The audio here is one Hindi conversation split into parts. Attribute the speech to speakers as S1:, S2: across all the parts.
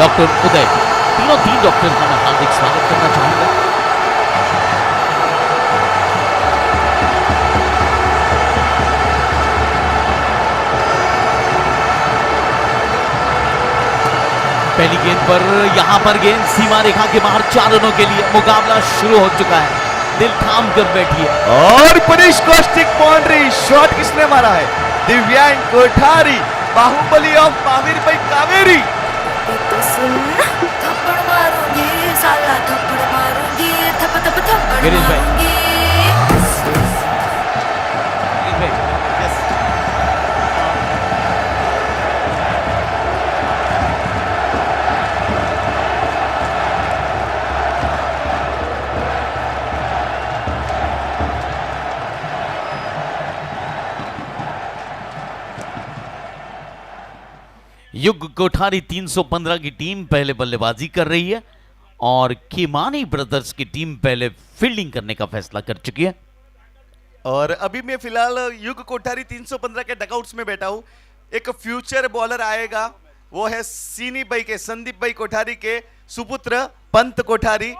S1: डॉक्टर उदय, तीनों तीन डॉक्टर का मैं हार्दिक स्वागत करना चाहूंगा। पहली गेंद पर यहां पर गेंद सीमा रेखा के बाहर 4 रनों के लिए मुकाबला शुरू हो चुका है। दिल थाम कर बैठिए।
S2: और पुनिश कौशिक बाउंड्री शॉट किसने मारा है? दिव्यांग कोठारी, बाहुबली ऑफ महावीर भाई कावेरी।
S3: तो सुन, थप्पड़ मारूंगी साला, थप्पड़ मारूंगी, थप थप थप्पड़
S1: गिरीश भाई।
S3: मारूंगी।
S1: युग कोठारी 315 की टीम पहले बल्लेबाजी कर रही है और किमानी ब्रदर्स की टीम पहले फील्डिंग करने का फैसला कर चुकी है।
S2: और अभी मैं फिलहाल युग कोठारी 315 के डकआउट्स में बैठा हूं। एक फ्यूचर बॉलर आएगा, वो है सीनी भाई के, संदीप भाई कोठारी के सुपुत्र पंत कोठारी।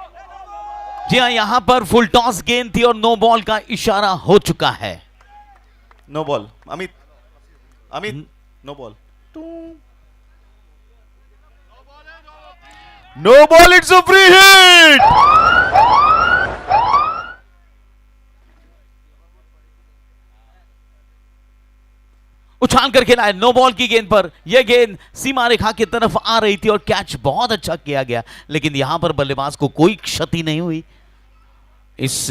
S1: जी हाँ, यहां पर फुल टॉस गेंद थी और नो बॉल का इशारा हो चुका है।
S2: No ball. Amit, Amit no ball. No ball, it's a free hit.
S1: उछाल कर खेला है नो बॉल की गेंद पर। यह गेंद सीमा रेखा की तरफ आ रही थी और कैच बहुत अच्छा किया गया, लेकिन यहां पर बल्लेबाज को कोई क्षति नहीं हुई। इस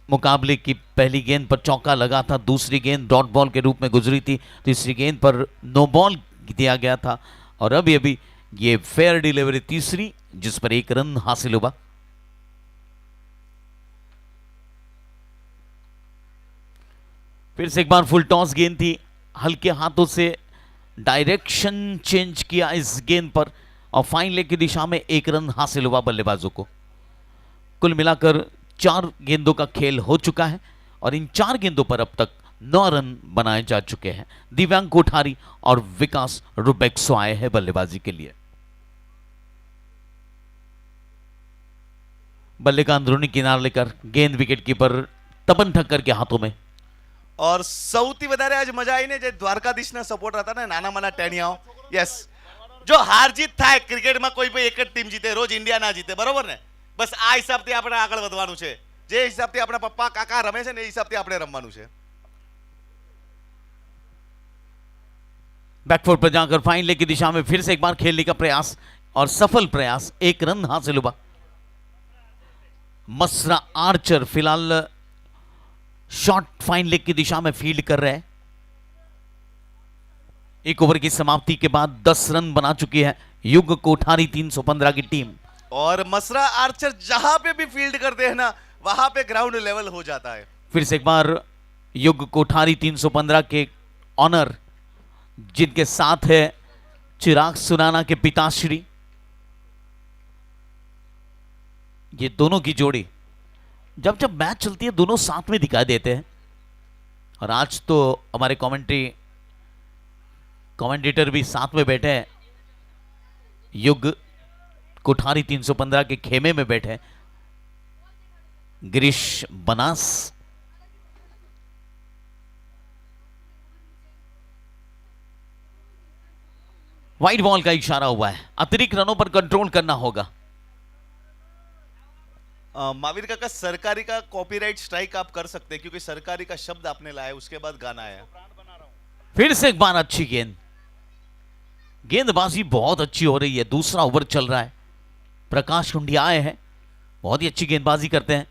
S1: मुकाबले की पहली गेंद पर चौका लगा था, दूसरी गेंद डॉट बॉल के रूप में गुजरी थी, तीसरी गेंद पर नो बॉल दिया गया था और अभी ये फेयर डिलीवरी तीसरी, जिस पर 1 रन हासिल हुआ। फिर से एक बार फुल टॉस गेंद थी, हल्के हाथों से डायरेक्शन चेंज किया इस गेंद पर और फाइन लेग की दिशा में 1 रन हासिल हुआ बल्लेबाजों को। कुल मिलाकर 4 गेंदों का खेल हो चुका है और इन 4 गेंदों पर अब तक 9 रन बनाए जा चुके हैं। दिव्यांग कोठारी और विकास रुबेक्सो आए हैं बल्लेबाजी के लिए। बल्ले का अंदरूनी किनारा लेकर गेंद विकेट कीपर तपन ठक्कर के हाथों में।
S2: और સૌથી વધારે આજ મજા આવીને જે દ્વારકાધીશના સપોર્ટર હતા ને, નાના માના ટેણિયાઓ, યસ, જો હાર જીત થાય ક્રિકેટમાં કોઈ ભાઈ એક જ ટીમ જીતે, રોજ ઇન્ડિયા ના જીતે, બરોબર ને? બસ આ હિસાબથી આપણે આગળ વધવાનું છે, જે હિસાબથી આપણા પપ્પા કાકા રમે છે ને એ હિસાબથી આપણે રમવાનું છે।
S1: बैकफुट पर जाकर फाइन लेग की दिशा में फिर से एक बार खेलने का प्रयास और सफल प्रयास, 1 रन हासिल हुआ। मसरा आर्चर फिलहाल शॉट फाइन लेग की दिशा में फील्ड कर रहे हैं। 1 ओवर की समाप्ति के बाद 10 रन बना चुकी है युग कोठारी 315 की टीम।
S2: और मसरा आर्चर जहां पे भी फील्ड करते हैं ना, वहां पे ग्राउंड लेवल हो जाता है।
S1: फिर से एक बार युग कोठारी 315 के ऑनर, जिनके साथ है चिराग सुनाना के पिताश्री, ये दोनों की जोड़ी जब जब मैच चलती है दोनों साथ में दिखाई देते हैं। और आज तो हमारे कमेंटेटर भी साथ में बैठे हैं, युग कोठारी 315 के खेमे में बैठे हैं। गिरीश बनास, वाइड बॉल का इशारा हुआ है, अतिरिक्त रनों पर कंट्रोल करना होगा।
S2: महावीर काका, सरकारी का कॉपीराइट स्ट्राइक आप कर सकते हैं क्योंकि सरकारी का शब्द आपने लाया, उसके बाद गाना आया।
S1: फिर से एक बार अच्छी गेंदबाजी बहुत अच्छी हो रही है। दूसरा ओवर चल रहा है, प्रकाश हुंडिया आए हैं, बहुत ही अच्छी गेंदबाजी करते हैं।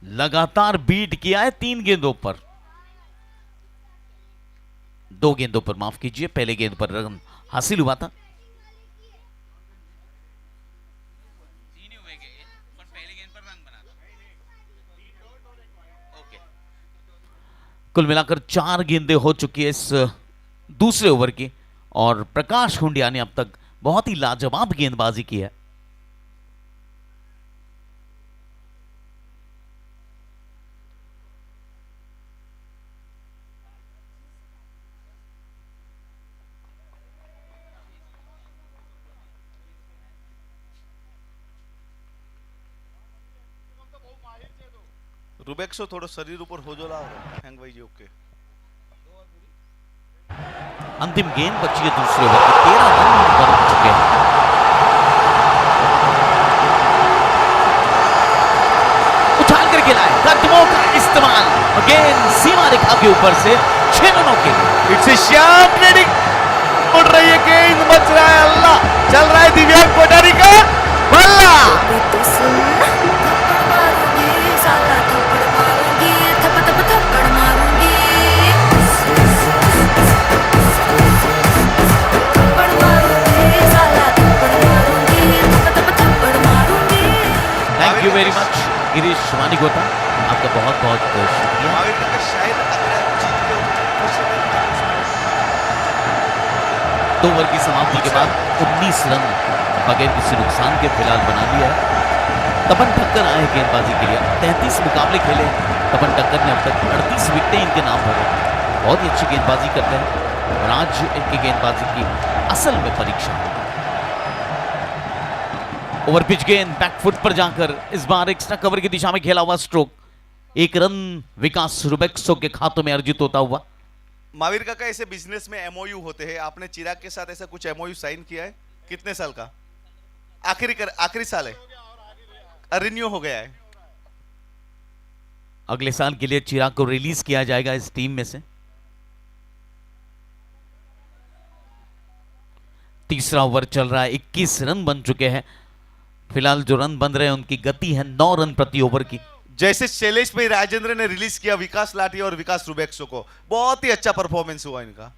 S1: लगातार बीट किया है 3 गेंदों पर, 2 गेंदों पर माफ कीजिए, पहले गेंद पर रन हासिल हुआ था। कुल मिलाकर 4 गेंदें हो चुकी है इस दूसरे ओवर की और प्रकाश हुंडिया ने अब तक बहुत ही लाजवाब गेंदबाजी की है।
S2: रुबेक्सो थोड़ो शरीर ऊपर हो जो लाओ हैंग भाई जी ओके
S1: अंतिम गेंद बची है दूसरे ओवर की, 13 रन बन चुके हैं। उछाल कर खिलाए, कदमों का इस्तेमाल, गेंद सीमा रेखा के ऊपर से 6 रनों के लिए।
S2: इट्स ए शार्प रेडिंग उड़ रही है गेंद, बच रहा है अल्लाह, चल रहा है दिव्यांग कोठारी का बल्ला।
S3: अभी तो सुन थप्पड़ मारूंगी साला थप्पड़ मारूंगी थप थप थप्पड़ मारूंगी थप्पड़ मारूंगी साला थप्पड़ मारूंगी थप थप थप्पड़ मारूंगी।
S1: Thank you very much Girish Vanigota, आपका बहुत बहुत शुक्रिया।
S2: महावीर का शायद अगर आप जीत गए
S1: दो ओवर की समाप्ति के बाद 19 रन बगैर किसी नुकसान के फिलहाल बना लिया है। तपन ठक्कर आए गेंदबाजी के लिए, 33 मुकाबले खेले तपन ठक्कर ने अब तक 38 विकेटें इनके नाम पर है। बहुत ही अच्छी गेंदबाजी करते हैं और आज इनकी गेंदबाजी की असल में परीक्षा होगी। ओवर पिच गेंद बैकफुट पर जाकर इस बार एक्स्ट्रा कवर की दिशा में खेला हुआ स्ट्रोक, 1 रन विकास रुबेक्सो के खातों में अर्जित होता हुआ।
S2: महावीर का ऐसे बिजनेस में एमओयू होते हैं, आपने चिराग के साथ ऐसा कुछ एमओयू साइन किया है? कितने साल का? आखिरी साल है, रिन्यू हो गया है।
S1: अगले साल के लिए चिराग को रिलीज किया जाएगा इस टीम में से। तीसरा ओवर चल रहा है, 21 रन बन चुके हैं। फिलहाल जो रन बन रहे हैं उनकी गति है 9 रन प्रति ओवर की।
S2: जैसे शैलेश भाई राजेंद्र ने रिलीज किया विकास लाठी और विकास रुबेक्सो को, बहुत ही अच्छा परफॉर्मेंस हुआ इनका।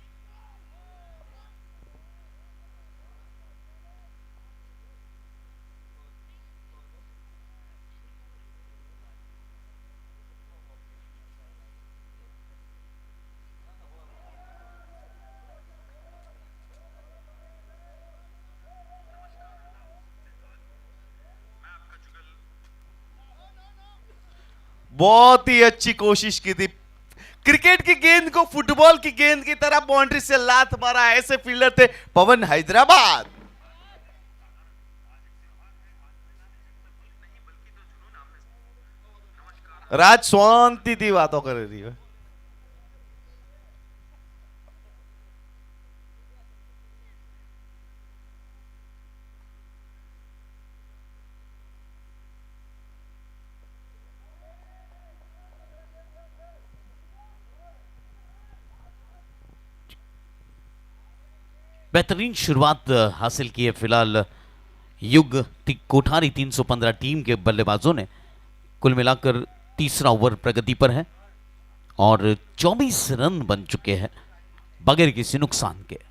S2: बहुत ही अच्छी कोशिश की थी, क्रिकेट की गेंद को फुटबॉल की गेंद की तरह बाउंड्री से लात मारा, ऐसे फील्डर थे पवन हैदराबाद। राज शांति थी बातों कर रही है।
S1: बेहतरीन शुरुआत हासिल की है फिलहाल युग कोठारी 315 टीम के बल्लेबाजों ने। कुल मिलाकर तीसरा ओवर प्रगति पर है और 24 रन बन चुके हैं बगैर किसी नुकसान के।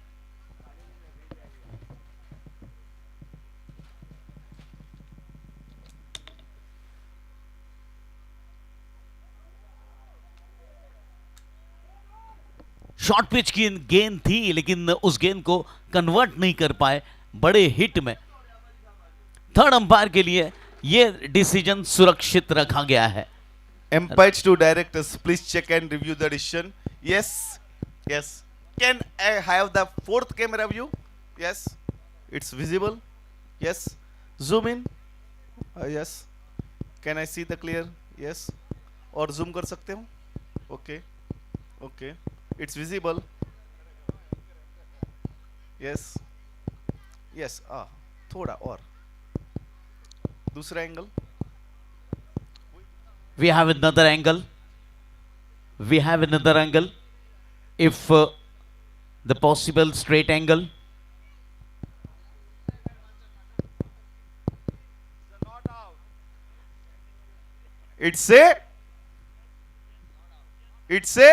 S1: शॉर्ट पिच की गेंद थी लेकिन उस गेंद को कन्वर्ट नहीं कर पाए बड़े हिट में। थर्ड अंपायर के लिए यह डिसीजन सुरक्षित रखा गया है।
S2: Umpires to directors, please check and review the decision. Yes, yes. Can I have the fourth camera view? Yes, it's visible. Yes, zoom in. Yes. Can I see the clear? Yes. और zoom कर सकते हो? Okay, okay. It's visible. Yes, yes. थोड़ा और दूसरा angle.
S1: We have another angle. We have another angle. If the possible straight angle.
S2: It's a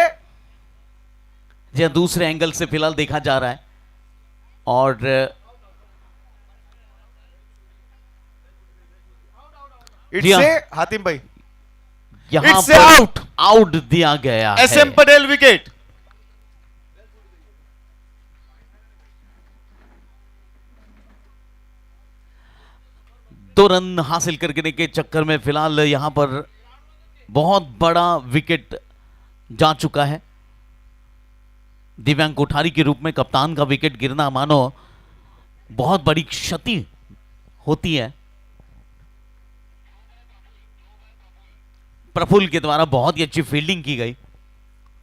S1: जी दूसरे एंगल से फिलहाल देखा जा रहा है और
S2: it's a हातिम भाई
S1: यहां
S2: It's
S1: पर आउट दिया गया है।
S2: SM Patel wicket.
S1: दो रन हासिल करने के चक्कर में फिलहाल यहां पर बहुत बड़ा विकेट जा चुका है। दिव्यांग कोठारी के रूप में कप्तान का विकेट गिरना मानो बहुत बड़ी क्षति होती है। प्रफुल्ल के द्वारा बहुत ही अच्छी फील्डिंग की गई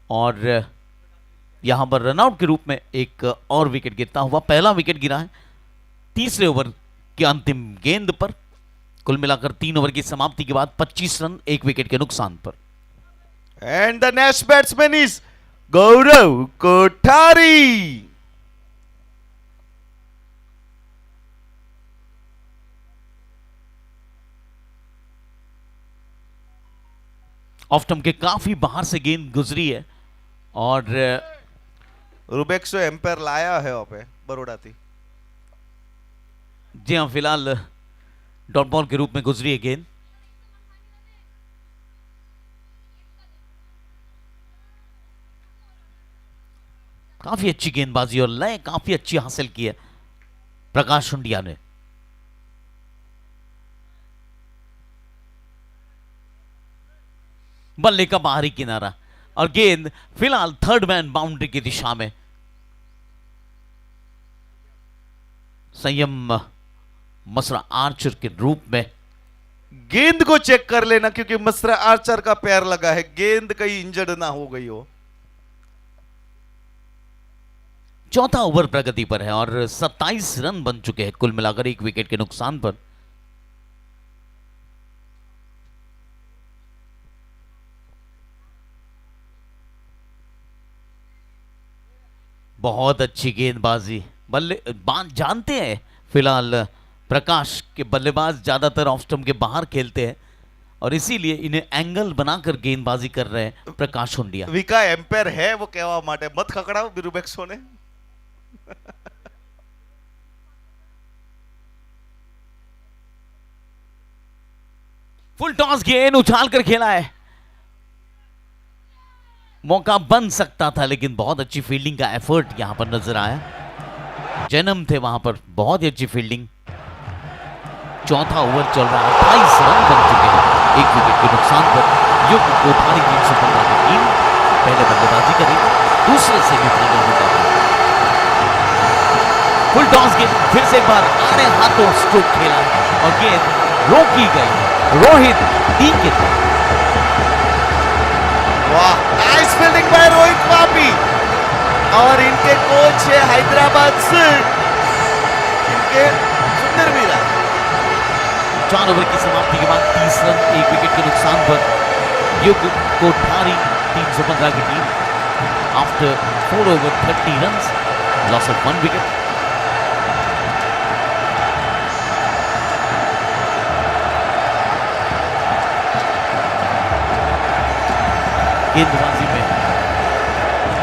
S1: और यहां पर रनआउट के रूप में एक और विकेट गिरता हुआ पहला विकेट गिरा है तीसरे ओवर के अंतिम गेंद पर। कुल मिलाकर 3 ओवर की समाप्ति के बाद 25 रन 1 विकेट के नुकसान पर।
S2: And the next batsman is Gaurav Kothari.
S1: Off stump के काफी बाहर से गेंद गुजरी है और
S2: रुबेक्सो एम्पायर लाया है वहां पे बड़ौदा थी।
S1: जी हां, फिलहाल डॉट बॉल के रूप में गुजरी है गेंद। काफी अच्छी गेंदबाजी और लय काफी अच्छी हासिल की है प्रकाश हुंडिया ने। बल्ले का बाहरी किनारा और गेंद फिलहाल थर्ड मैन बाउंड्री की दिशा में। संयम मसरा आर्चर के रूप में।
S2: गेंद को चेक कर लेना क्योंकि मसरा आर्चर का पैर लगा है, गेंद कहीं इंजर्ड ना हो गई हो।
S1: चौथा ओवर प्रगति पर है और 27 रन बन चुके हैं कुल मिलाकर 1 विकेट के नुकसान पर। बहुत अच्छी गेंदबाजी बल्ले जानते हैं फिलहाल प्रकाश के बल्लेबाज ज्यादातर ऑफ स्टंप के बाहर खेलते हैं और इसीलिए इन्हें एंगल बनाकर गेंदबाजी कर रहे हैं प्रकाश हुंडिया।
S2: विका एम्पायर है वो कहवा माटे मत खकड़ाओ रुबेक्सो ने।
S1: फुल टॉस गेंद उछाल कर खेला है, मौका बन सकता था लेकिन बहुत अच्छी फील्डिंग का एफर्ट यहां पर नजर आया। जन्म थे वहां पर बहुत ही अच्छी फील्डिंग। चौथा ओवर चल रहा है, 28 रन बन चुके हैं 1 विकेट के नुकसान पर। युग कोठारी टीम से टीम पहले बल्लेबाजी करेगी, दूसरे सेमीफाइनल मुकाबला। फुल टॉस गेंद फिर से एक बार आड़े हाथों स्ट्रोक खेला और गेंद रोकी गई रोहित टी के तरफ।
S2: वाह, नाइस फील्डिंग बाय रोहित पापी और इनके कोच है हैदराबाद से इनके सुंदर मीरा।
S1: 4 ओवर की समाप्ति के बाद 30 रन 1 विकेट के नुकसान पर युग कोठारी 315 की team after 4 over 30 run loss of 1 wicket. गेंदबाजी में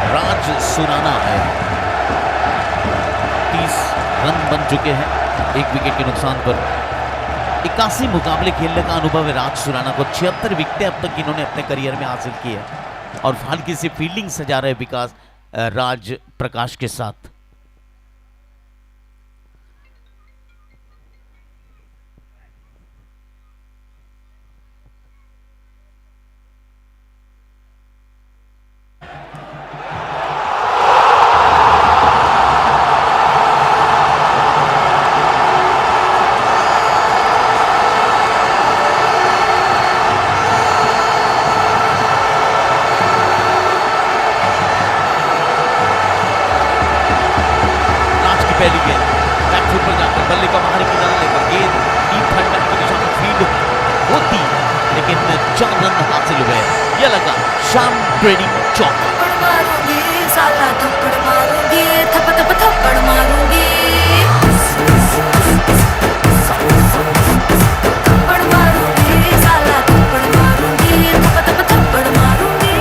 S1: राज सुराना है, 30 रन बन चुके हैं 1 विकेट के नुकसान पर। 81 मुकाबले खेलने का अनुभव है राज सुराना को। 76 विकेटें अब तक इन्होंने अपने करियर में हासिल की है और हल्की सी फील्डिंग सजा रहे विकास राज प्रकाश के साथ। पहली गेंद बैकफुट पर जाकर बल्ले का बाहरी किनारा लेकर गेंद डीप थर्ड मैन की दिशा में फील्ड होती लेकिन 4 रन हासिल हुए। यह लगा शाम ट्रेडिंग चौक।
S3: थप्पड़ मारूंगी साला थप्पड़ मारूंगी थप थप थप्पड़ मारूंगी थप्पड़ मारूंगी साला थप्पड़ मारूंगी थप थप थप्पड़ मारूंगी।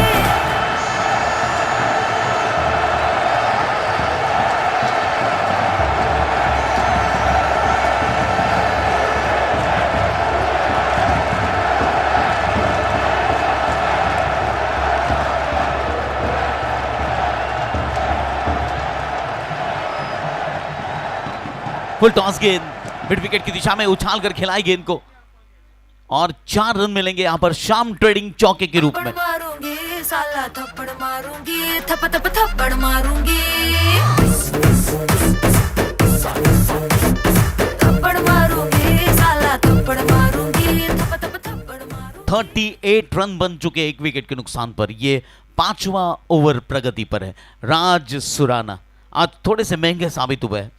S1: फुल टॉस गेंद मिड विकेट की दिशा में उछाल कर खिलाई गेंद को और 4 रन मिलेंगे यहां पर शाम ट्रेडिंग चौके के रूप में।
S3: थप्पड़ मारूंगी साला थप्पड़ मारूंगी थप थप थप्पड़ मारूंगी थप्पड़ मारूंगी साला थप्पड़ मारूंगी थप थप थप्पड़ मारूंगी।
S1: 38 रन बन चुके एक विकेट के नुकसान पर। ये 5वां ओवर प्रगति पर है। राज सुराना आज थोड़े से महंगे साबित हुए हैं।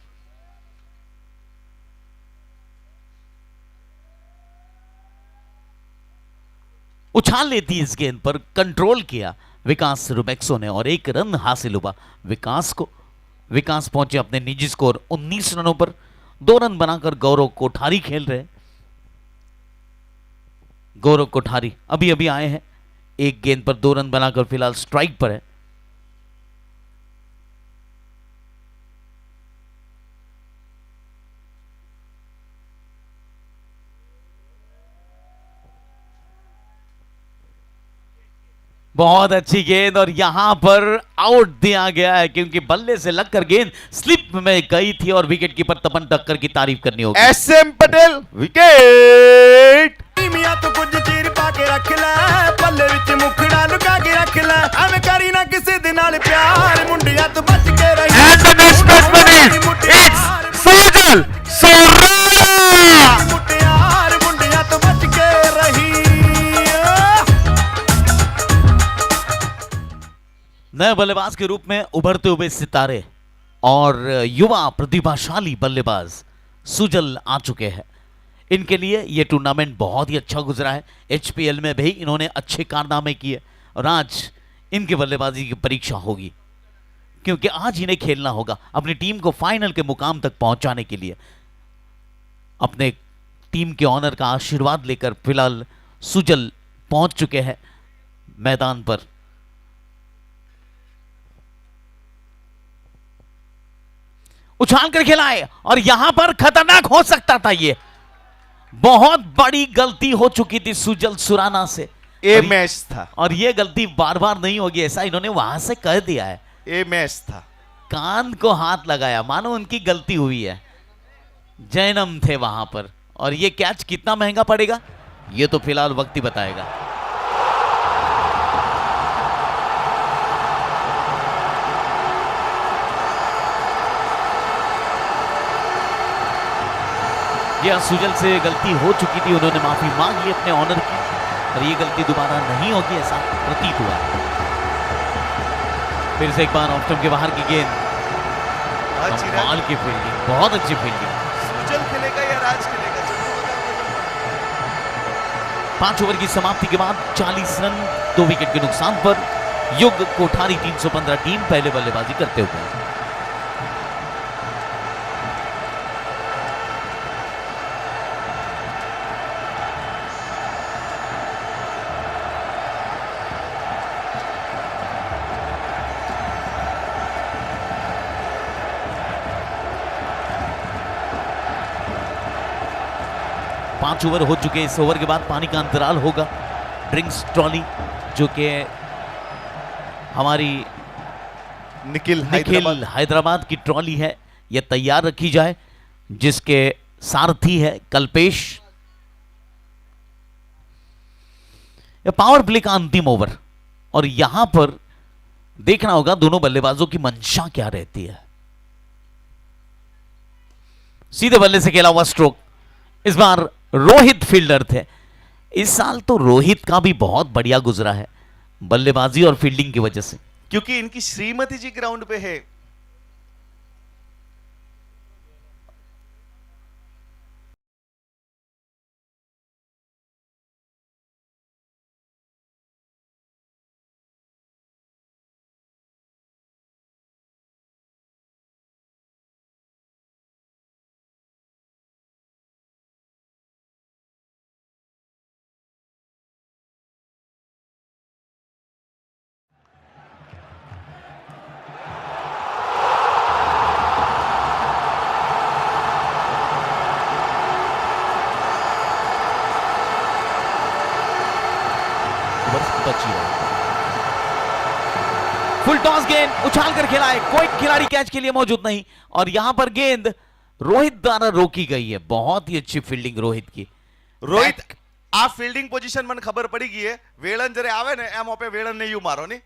S1: उछाल लेती इस गेंद पर, कंट्रोल किया विकास रुबेक्सो ने और 1 रन हासिल हुआ विकास पहुंचे अपने निजी स्कोर 19 रनों पर। 2 रन बनाकर गौरव कोठारी खेल रहे। गौरव कोठारी अभी अभी आए हैं, 1 गेंद पर 2 रन बनाकर फिलहाल स्ट्राइक पर है। बहुत अच्छी गेंद और यहां पर आउट दिया गया है क्योंकि बल्ले से लगकर गेंद स्लिप में गई थी और विकेट कीपर तपन टक्कर की तारीफ करनी होगी।
S2: SM Patel wicket.
S4: मियां तो कुछ चीर पाके रख ले, पल्ले विच मुखड़ा लुका के रख ले, एवें करी ना किसी दे नाल प्यार, मुंडिया तो बच के रही।
S5: And the next batsman is it's Sujal Surana.
S4: मुटियार मुंडिया तो बच के रही।
S1: नए बल्लेबाज के रूप में उभरते हुए सितारे और युवा प्रतिभाशाली बल्लेबाज सुजल आ चुके हैं। इनके लिए यह टूर्नामेंट बहुत ही अच्छा गुजरा है। HPL में भी इन्होंने अच्छे कारनामे किए और आज इनके बल्लेबाजी की परीक्षा होगी क्योंकि आज इन्हें खेलना होगा अपनी टीम को फाइनल के मुकाम तक पहुंचाने के लिए। अपने टीम के ऑनर का आशीर्वाद लेकर फिलहाल सुजल पहुंच चुके हैं मैदान पर। उछाल कर खिलाए और यहां पर खतरनाक हो सकता था। ये बहुत बड़ी गलती हो चुकी थी सुजल सुराना से।
S2: ए मैच था
S1: और ये गलती बार बार नहीं होगी ऐसा इन्होंने वहां से कह दिया है।
S2: ए मैच था।
S1: कान को हाथ लगाया मानो उनकी गलती हुई है। जैनम थे वहां पर और ये कैच कितना महंगा पड़ेगा ये तो फिलहाल वक्त ही बताएगा। यह सुजल से गलती हो चुकी थी, उन्होंने माफी मांग ली अपने ऑनर की और ये गलती दोबारा नहीं होगी ऐसा प्रतीत हुआ। फिर से एक बार ऑफ स्टंप के बाहर की गेंद, कमाल की फील्डिंग, बहुत अच्छी फील्डिंग।
S2: सुजल खेलेगा या राज खेलेगा?
S1: 5 ओवर की समाप्ति के बाद 40 रन 2 विकेट के नुकसान पर युग कोठारी 315 टीम पहले बल्लेबाजी करते हुए। पांच ओवर हो चुके। इस ओवर के बाद पानी का अंतराल होगा। ड्रिंक्स ट्रॉली जो कि हमारी
S2: निखिल
S1: हैदराबाद की ट्रॉली है, यह तैयार रखी जाए, जिसके सारथी है कल्पेश। यह पावर प्ले का अंतिम ओवर और यहां पर देखना होगा दोनों बल्लेबाजों की मंशा क्या रहती है। सीधे बल्ले से खेला हुआ स्ट्रोक। इस बार रोहित फील्डर थे। इस साल तो रोहित का भी बहुत बढ़िया गुजरा है बल्लेबाजी और फील्डिंग की वजह से,
S2: क्योंकि इनकी श्रीमती जी ग्राउंड पे है।
S1: फुल टॉस गेंद उछाल कर खेला है, कोई खिलाड़ी कैच के लिए मौजूद नहीं और यहां पर गेंद रोहित द्वारा रोकी गई है। बहुत ही अच्छी फील्डिंग रोहित की।
S2: रोहित आ फील्डिंग पोजीशन मन खबर पड़ी गई है। वेलन जरे आवे ने एम पे वेलन ने यू मारो ने।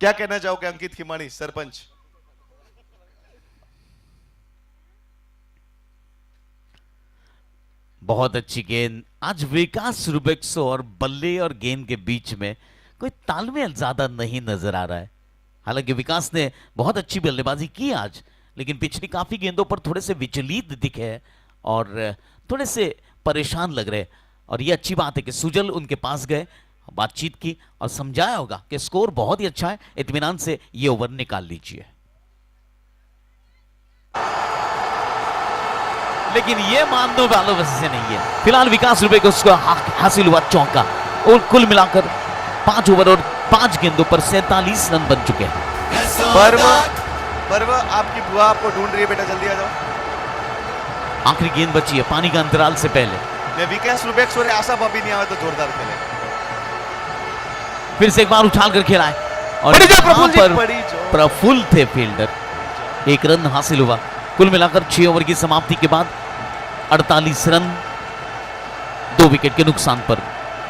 S2: क्या कहना चाहोगे अंकित खिमानी सरपंच?
S1: बहुत अच्छी गेंद। आज विकास रुबेक्सो और बल्ले और गेंद के बीच में कोई तालमेल ज्यादा नहीं नजर आ रहा है। हालांकि विकास ने बहुत अच्छी बल्लेबाजी की आज, लेकिन पिछली काफी गेंदों पर थोड़े से विचलित दिखे हैं और थोड़े से परेशान लग रहे हैं। और ये अच्छी बात है कि सुजल उनके पास गए, बातचीत की और समझाया होगा कि स्कोर बहुत ही अच्छा है, इत्मीनान से ये ओवर निकाल लीजिए। लेकिन ये मानने वालों वैसे से नहीं है। फिलहाल विकास रुबे को उसको हासिल हुआ चौका और कुल मिलाकर 5 ओवर और 5 गेंदों पर 47 रन बन चुके हैं।
S2: पर्व आपकी बुआ आपको ढूंढ रही है, बेटा जल्दी आ जाओ।
S1: आखिरी गेंद बची है पानी का अंतराल से पहले।
S2: मैं विकास रुबेक्स और आशा भाभी नहीं आवे तो जोरदार खेले।
S1: फिर से एक बार उछाल कर खेला है और यहाँ पर प्रफुल्ल थे फील्डर। 1 रन हासिल हुआ। कुल मिलाकर 6 ओवर की समाप्ति के बाद 48 रन 2 विकेट के नुकसान पर।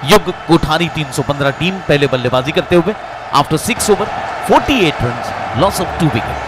S1: युग कोठारी 315 टीम पहले बल्लेबाजी करते हुए after 6 over 48 run loss of 2 wicket.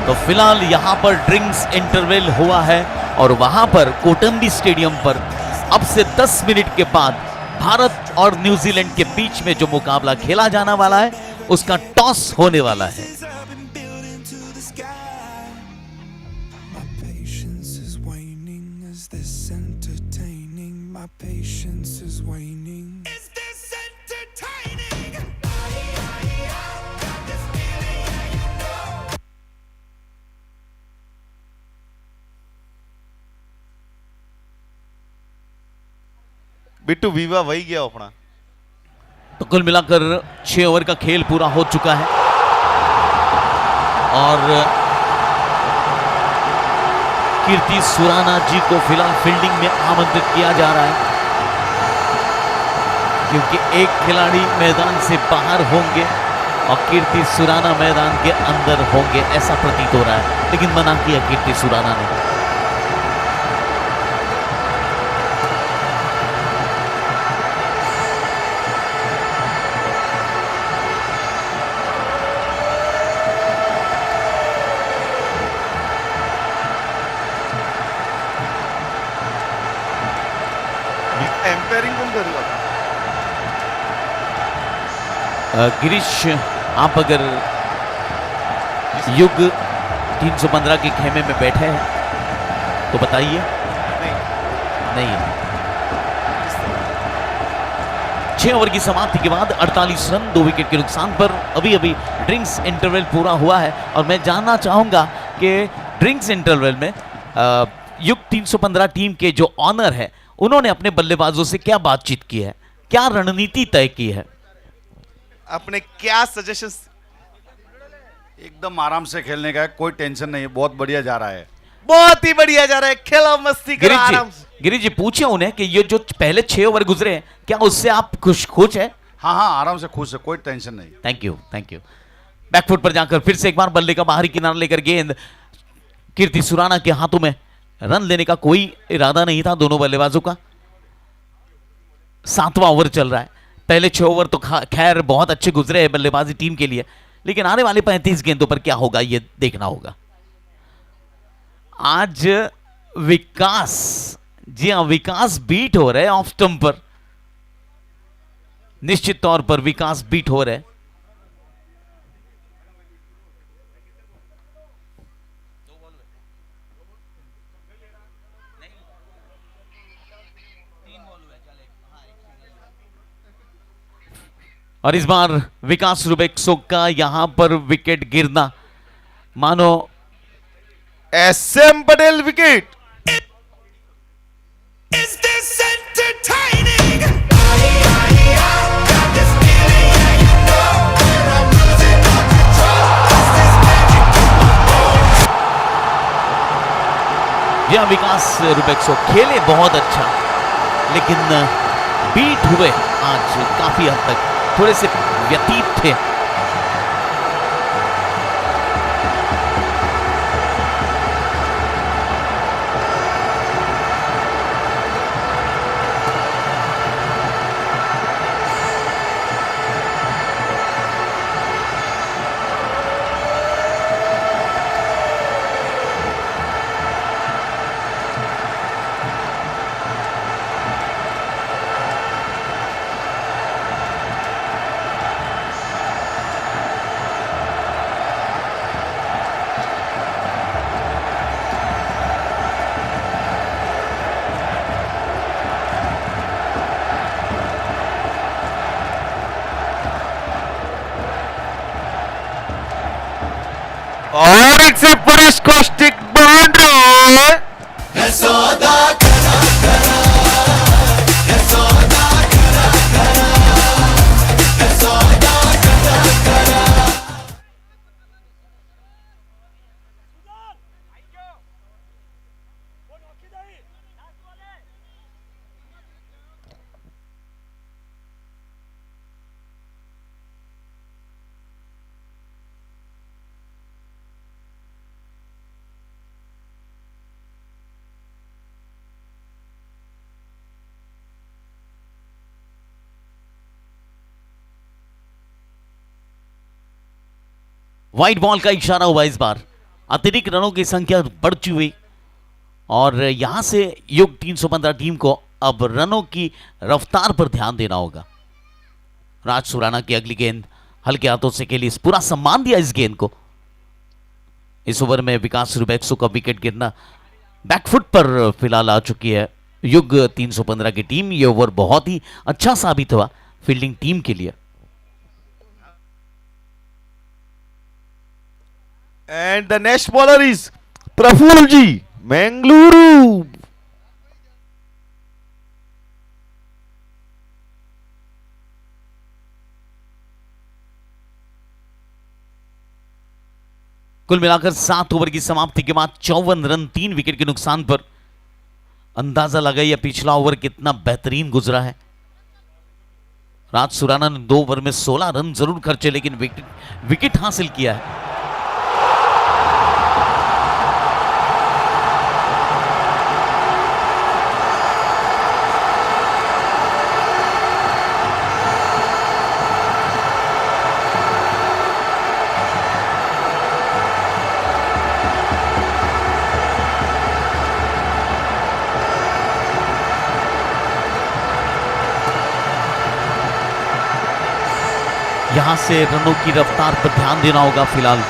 S1: तो फिलहाल यहां पर ड्रिंक्स इंटरवल हुआ है और वहां पर कोटंबी स्टेडियम पर अब से 10 मिनट के बाद भारत और न्यूजीलैंड के बीच में जो मुकाबला खेला जाने वाला है उसका टॉस होने वाला है।
S2: बिट्टू वीवा वही गया अपना।
S1: तो कुल मिलाकर 6 ओवर का खेल पूरा हो चुका है और कीर्ति सुराना जी को फिलहाल फील्डिंग में आमंत्रित किया जा रहा है, क्योंकि एक खिलाड़ी मैदान से बाहर होंगे और कीर्ति सुराना मैदान के अंदर होंगे ऐसा प्रतीत हो रहा है, लेकिन मना किया कीर्ति सुराना ने।
S2: एम्पायरिंग कौन कर रहा है?
S1: गिरीश, आप अगर युग 315 के खेमे में बैठे हैं तो बताइए। नहीं है। 6 ओवर की समाप्ति के बाद 48 रन 2 विकेट के नुकसान पर अभी अभी ड्रिंक्स इंटरवल पूरा हुआ है और मैं जानना चाहूंगा कि ड्रिंक्स इंटरवल में युग 315 टीम के जो ऑनर है उन्होंने अपने बल्लेबाजों से क्या बातचीत की है, क्या रणनीति तय की है,
S2: अपने क्या सजेशंस?
S6: एकदम आराम से खेलने का है, कोई टेंशन नहीं है, बहुत बढ़िया जा रहा है।
S2: बहुत ही बढ़िया जा रहा है, खेलो मस्ती करो आराम से।
S1: गिरीश जी पूछे उन्हें कि ये जो पहले 6 ओवर गुजरे हैं क्या उससे आप खुश हैं?
S6: हाँ हाँ, आराम से खुश है, कोई टेंशन नहीं।
S1: Thank you, thank you. Back foot पर जाकर फिर से एक बार बल्ले का बाहरी किनारा लेकर गेंद कीर्ति सुराना के हाथों में रन लेने का कोई इरादा नहीं था दोनों बल्लेबाजों का। 7वां ओवर चल रहा है। पहले 6 ओवर तो खैर बहुत अच्छे गुजरे हैं बल्लेबाजी टीम के लिए, लेकिन आने वाले 35 गेंदों पर क्या होगा ये देखना होगा। आज विकास, जी हां, विकास बीट हो रहे हैं ऑफ स्टंप पर। निश्चित तौर पर विकास बीट हो रहे हैं। और इस बार विकास रुबेक्सो का यहां पर विकेट गिरना मानो
S2: SM पटेल विकेट।
S1: यह विकास रुबेक्सो खेले बहुत अच्छा, लेकिन बीट हुए आज काफी हद तक, थोड़े से व्यतीत थे।
S5: और it's a Parish Caustic boundary.
S1: White ball का इशारा हुआ इस बार। अतिरिक्त रनों की संख्या बढ़ चुकी हुई और यहां से युग 315 टीम को अब रनों की रफ्तार पर ध्यान देना होगा। राज सुराना की अगली गेंद हल्के हाथों से खेली, इस पूरा सम्मान दिया इस गेंद को। इस ओवर में विकास रुबेक्सो का विकेट गिरना बैकफुट पर फिलहाल आ चुकी है युग 315 की टीम। यह ओवर बहुत ही अच्छा साबित हुआ फील्डिंग टीम के लिए।
S2: And the next bowler is Praful ji, Mangaluru.
S1: कुल मिलाकर 7 ओवर की समाप्ति के बाद 54 रन 3 विकेट के नुकसान पर। अंदाजा लगाइए पिछला ओवर कितना बेहतरीन गुजरा है। राज सुराना ने 2 ओवर में 16 रन जरूर खर्चे, लेकिन विकेट हासिल किया है। यहां से रनों की रफ्तार पर ध्यान देना होगा फिलहाल।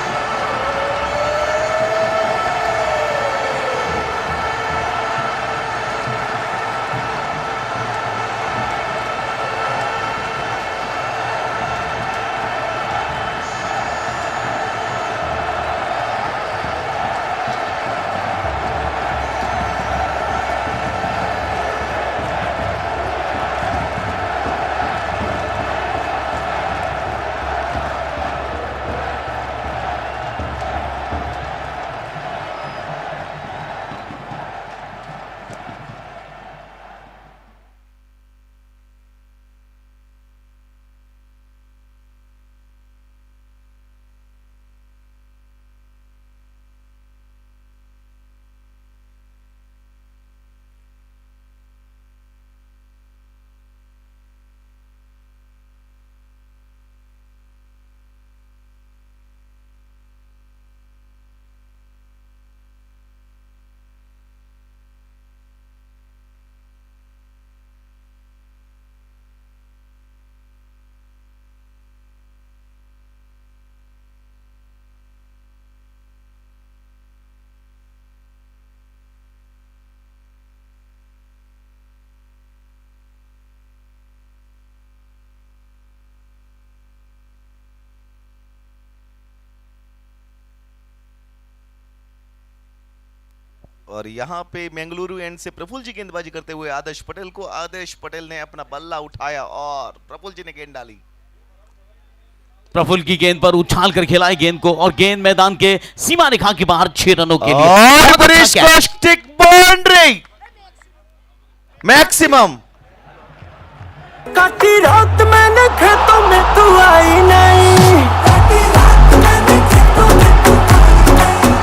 S2: और यहाँ पे बेंगलुरु एंड से प्रफुल्ल जी गेंदबाजी करते हुए आदर्श पटेल को, आदर्श पटेल ने अपना बल्ला उठाया और प्रफुल्ल जी ने गेंद डाली।
S1: प्रफुल्ल की गेंद पर उछाल कर खेला है गेंद को और गेंद मैदान के सीमा रेखा के बाहर 6 रनों के लिए।
S2: और
S1: बहुत अच्छा
S2: bridge
S1: catch।
S2: Stick boundary maximum.
S4: काटी रात मैंने खेतों में तू आई नहीं, काटी रात मैंने खेतों में तू आई नहीं।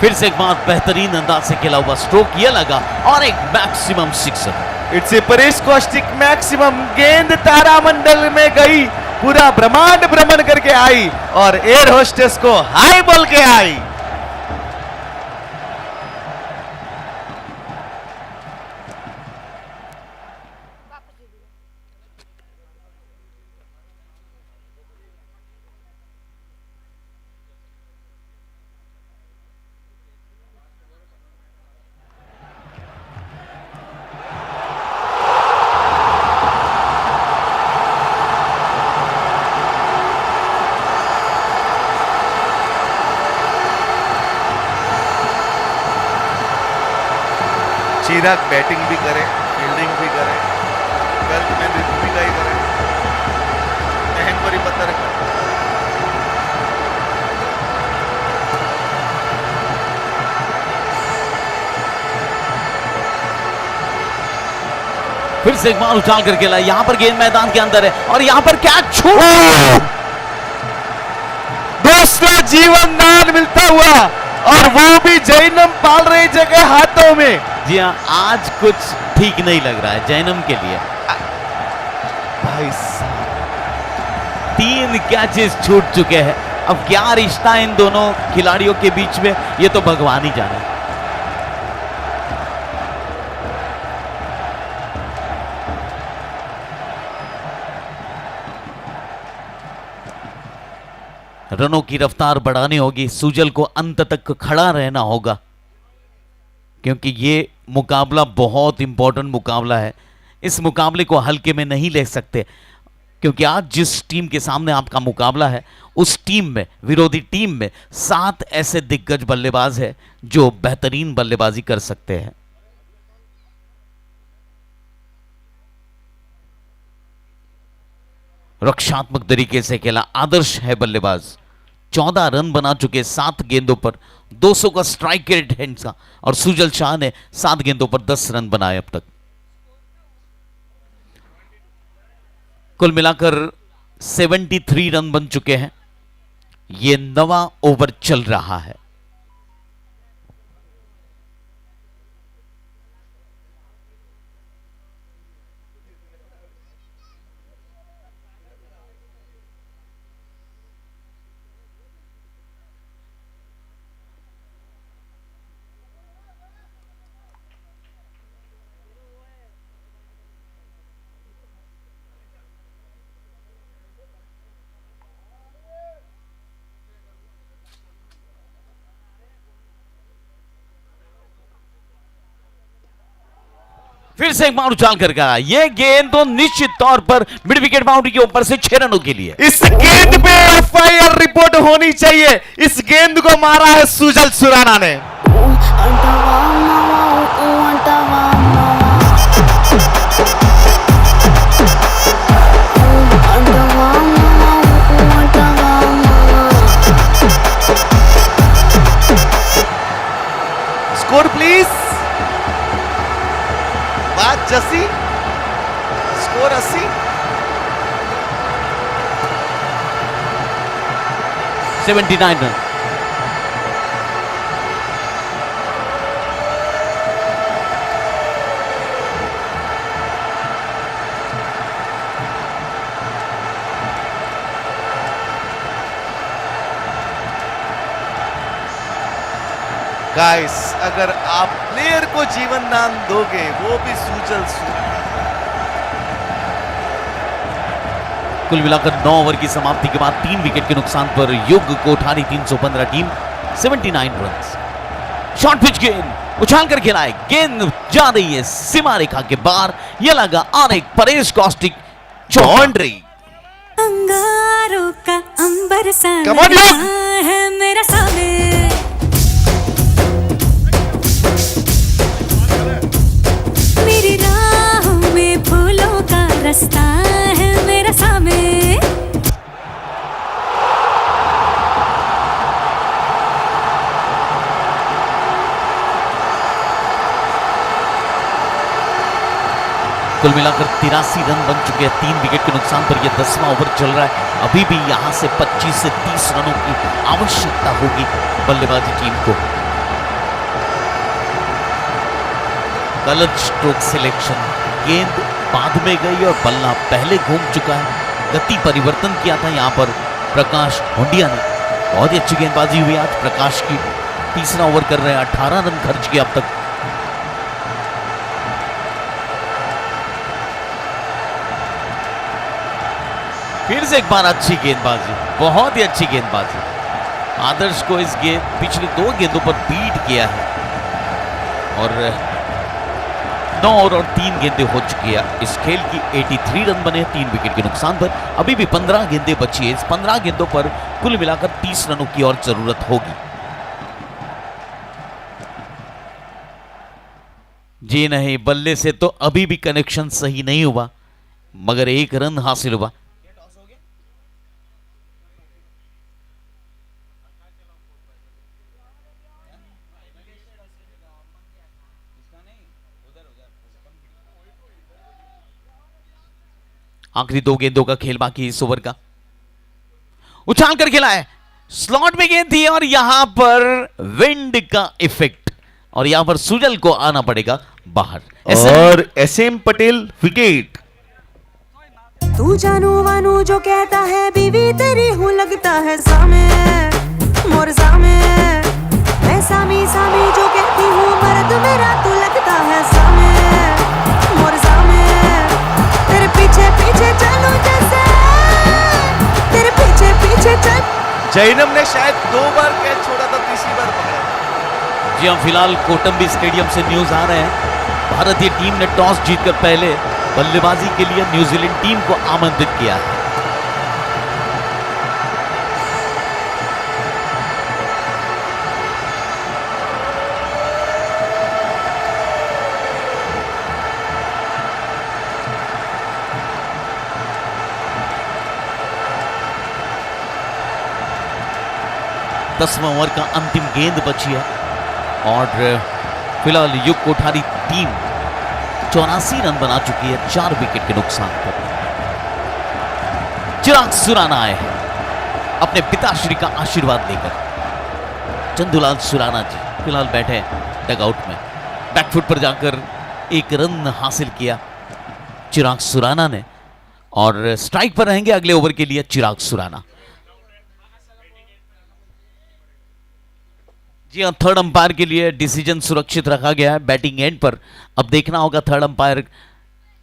S1: फिर से एक बार बेहतरीन अंदाज से खेला हुआ स्ट्रोक ये लगा और एक maximum sixer.
S2: It's a Paresh Kaushik maximum. गेंद तारामंडल में गई, पूरा ब्रह्मांड भ्रमण करके आई और एयर होस्टेस को हाई बोल के आई। चिराग बैटिंग भी करे, फील्डिंग भी करे, गलत में भी गई करे, अहम परी पत्थर करे।
S1: फिर से एक बार उछाल कर खेला, यहां पर गेंद मैदान के अंदर है और यहां पर कैच छूट।
S2: दूसरा जीवन दान मिलता हुआ और वो भी जैनम पाल रही जगह हाथों में।
S1: जी हाँ, आज कुछ ठीक नहीं लग रहा है जैनम के लिए।
S2: भाई साहब
S1: 3 कैचेस छूट चुके हैं। अब क्या रिश्ता है इन दोनों खिलाड़ियों के बीच में, ये तो भगवान ही जाने। रनों की रफ्तार बढ़ानी होगी, सुजल को अंत तक खड़ा रहना होगा क्योंकि ये मुकाबला बहुत इंपॉर्टेंट मुकाबला है। इस मुकाबले को हल्के में नहीं ले सकते क्योंकि आज जिस टीम के सामने आपका मुकाबला है उस टीम में, विरोधी टीम में 7 ऐसे दिग्गज बल्लेबाज हैं जो बेहतरीन बल्लेबाजी कर सकते हैं। रक्षात्मक तरीके से खेला, आदर्श है बल्लेबाज। 14 रन बना चुके 7 गेंदों पर, 200 का स्ट्राइक रेट है इनका और सुजल शाह ने 7 गेंदों पर 10 रन बनाए अब तक। कुल मिलाकर 73 रन बन चुके हैं। यह 9वां ओवर चल रहा है। फिर से एक बार उछाल कर गया। ये गेंद तो निश्चित तौर पर मिड विकेट बाउंड्री के ऊपर से 6 रनों के लिए।
S2: इस गेंद पे एफआईआर रिपोर्ट होनी चाहिए। इस गेंद को मारा है सुजल सुराना ने। Score please. बात जसी, स्कोर 80।
S1: 79 रन।
S2: गाइस, अगर आप प्लेयर को जीवन दान दोगे, वो भी सूजल सुराना।
S1: कुल मिलाकर 9 ओवर की समाप्ति के बाद 3 विकेट के नुकसान पर युग Kothari 315 team 79 run. Short pitch गेंद उछाल कर खेला है, गेंद जा रही है सीमा रेखा के बाहर, यह लगा और एक परेश कौस्टिक बाउंड्री।
S3: अंगारों का अंबर सा
S2: Come on,
S3: लगा
S2: look!
S3: है मेरा सामने, मेरी राहों में फूलों का रास्ता है मेरा सामने।
S1: कुल मिलाकर 83 रन बन चुके हैं 3 विकेट के नुकसान पर। यह 10वां ओवर चल रहा है, अभी भी यहां से 25 से 30 रनों की आवश्यकता होगी बल्लेबाजी टीम को। गलत स्ट्रोक सिलेक्शन, गेंद बाद में गई और बल्ला पहले घूम चुका है। गति परिवर्तन किया था यहां पर प्रकाश हुंडिया ने। बहुत ही अच्छी गेंदबाजी हुई आज प्रकाश की। तीसरा ओवर कर रहे हैं, 18 रन खर्च किए अब तक। फिर से एक बार अच्छी गेंदबाजी, बहुत ही अच्छी गेंदबाजी। आदर्श को इस गेंद पिछले 2 गेंदों पर बीट किया है और 9 ओवर और 3 गेंदें हो चुकी है। इस खेल की 83 रन बने 3 विकेट के नुकसान पर। अभी भी 15 गेंदें बची है। इस 15 गेंदों पर कुल मिलाकर 30 रनों की और जरूरत होगी। जी नहीं, बल्ले से तो अभी भी कनेक्शन सही नहीं हुआ, मगर 1 रन हासिल हुआ। आखिरी 2 गेंदों का खेल बाकी इस ओवर का। उछाल कर खेला है, स्लॉट में गेंद थी और यहां पर विंड का इफेक्ट और यहां पर सुजल को आना पड़ेगा बाहर।
S2: और एसएम पटेल विकेट।
S3: तू जानू वानू जो कहता है, बीवी तेरी हूँ लगता है सामे, मोर सामे। मैं सामी सामी जो कहती हूँ, मर्द मेरा तू लगता है सामे, मोर सामे। तेरे पीछे पीछे चलूं जैसे, तेरे पीछे पीछे चल।
S2: जैनम ने शायद 2 बार कैच छोड़ा था, तीसरी बार पकड़ा।
S1: जी हां, फिलहाल कोटंबी स्टेडियम से न्यूज आ रहे हैं, भारतीय टीम ने टॉस जीतकर पहले बल्लेबाजी के लिए न्यूजीलैंड टीम को आमंत्रित किया है। दसवां ओवर का अंतिम गेंद बची है और फिलहाल युग कोठारी टीम 84 रन बना चुकी है 4 विकेट के नुकसान पर। चिराग सुराना आए हैं अपने पिताश्री का आशीर्वाद लेकर। चंदूलाल सुराना जी फिलहाल बैठे डगआउट में। बैकफुट पर जाकर 1 रन हासिल किया चिराग सुराना ने और स्ट्राइक पर रहेंगे अगले ओवर के लिए चिराग सुराना। जी हाँ, थर्ड अंपायर के लिए डिसीजन सुरक्षित रखा गया है बैटिंग एंड पर। अब देखना होगा थर्ड अंपायर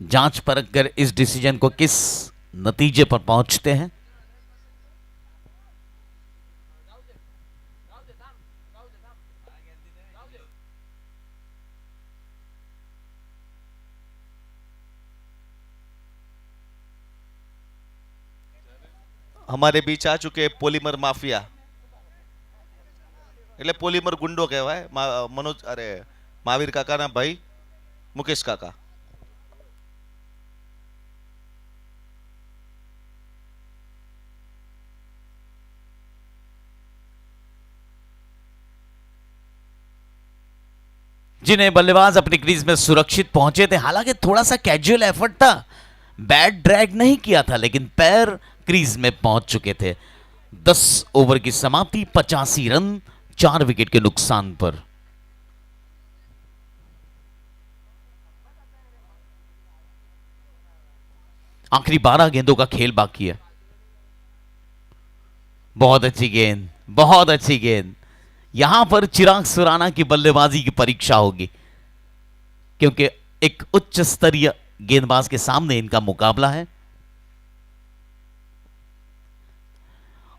S1: जांच परख कर इस डिसीजन को किस नतीजे पर पहुंचते हैं।
S2: हमारे बीच आ चुके पॉलीमर माफिया, એટલે પોલીમર ગુંડો કહેવાય। મનોજ અરે મહાવીર કાકાના ભાઈ મુકેશ કાકા।
S1: जिन्हें बल्लेबाज अपनी क्रीज में सुरक्षित पहुंचे थे। हालांकि थोड़ा सा कैजुअल एफर्ट था, बैट ड्रैग नहीं किया था, लेकिन पैर क्रीज में पहुंच चुके थे। 10 ओवर की समाप्ति, 85 रन 4 विकेट के नुकसान पर। आखिरी 12 गेंदों का खेल बाकी है। बहुत अच्छी गेंद, बहुत अच्छी गेंद। यहां पर चिराग सुराना की बल्लेबाजी की परीक्षा होगी, क्योंकि एक उच्च स्तरीय गेंदबाज के सामने इनका मुकाबला है।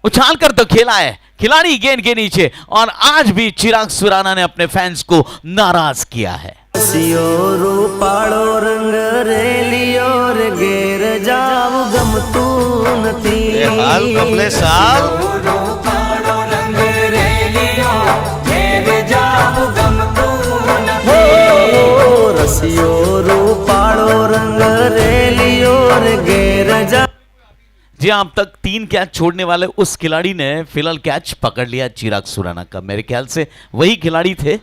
S1: उछाल कर तो खेला है खिलाड़ी गेंद के नीचे, और आज भी चिराग सुराना ने अपने फैंस को नाराज किया है।
S7: सियो रूपाळो रंग रेलियो रे गेर जाव गम तू नथी
S2: ए हाल कमले साहब
S7: रूपाळो रंग रेलियो गेर जाव गम तू नथी रसियो रूपाळो रंग रेलियो रे गेर जा।
S1: जी अब तक 3 कैच छोड़ने वाले उस खिलाड़ी ने फिलहाल कैच पकड़ लिया चिराग सुराना का। मेरे ख्याल से वही खिलाड़ी थे।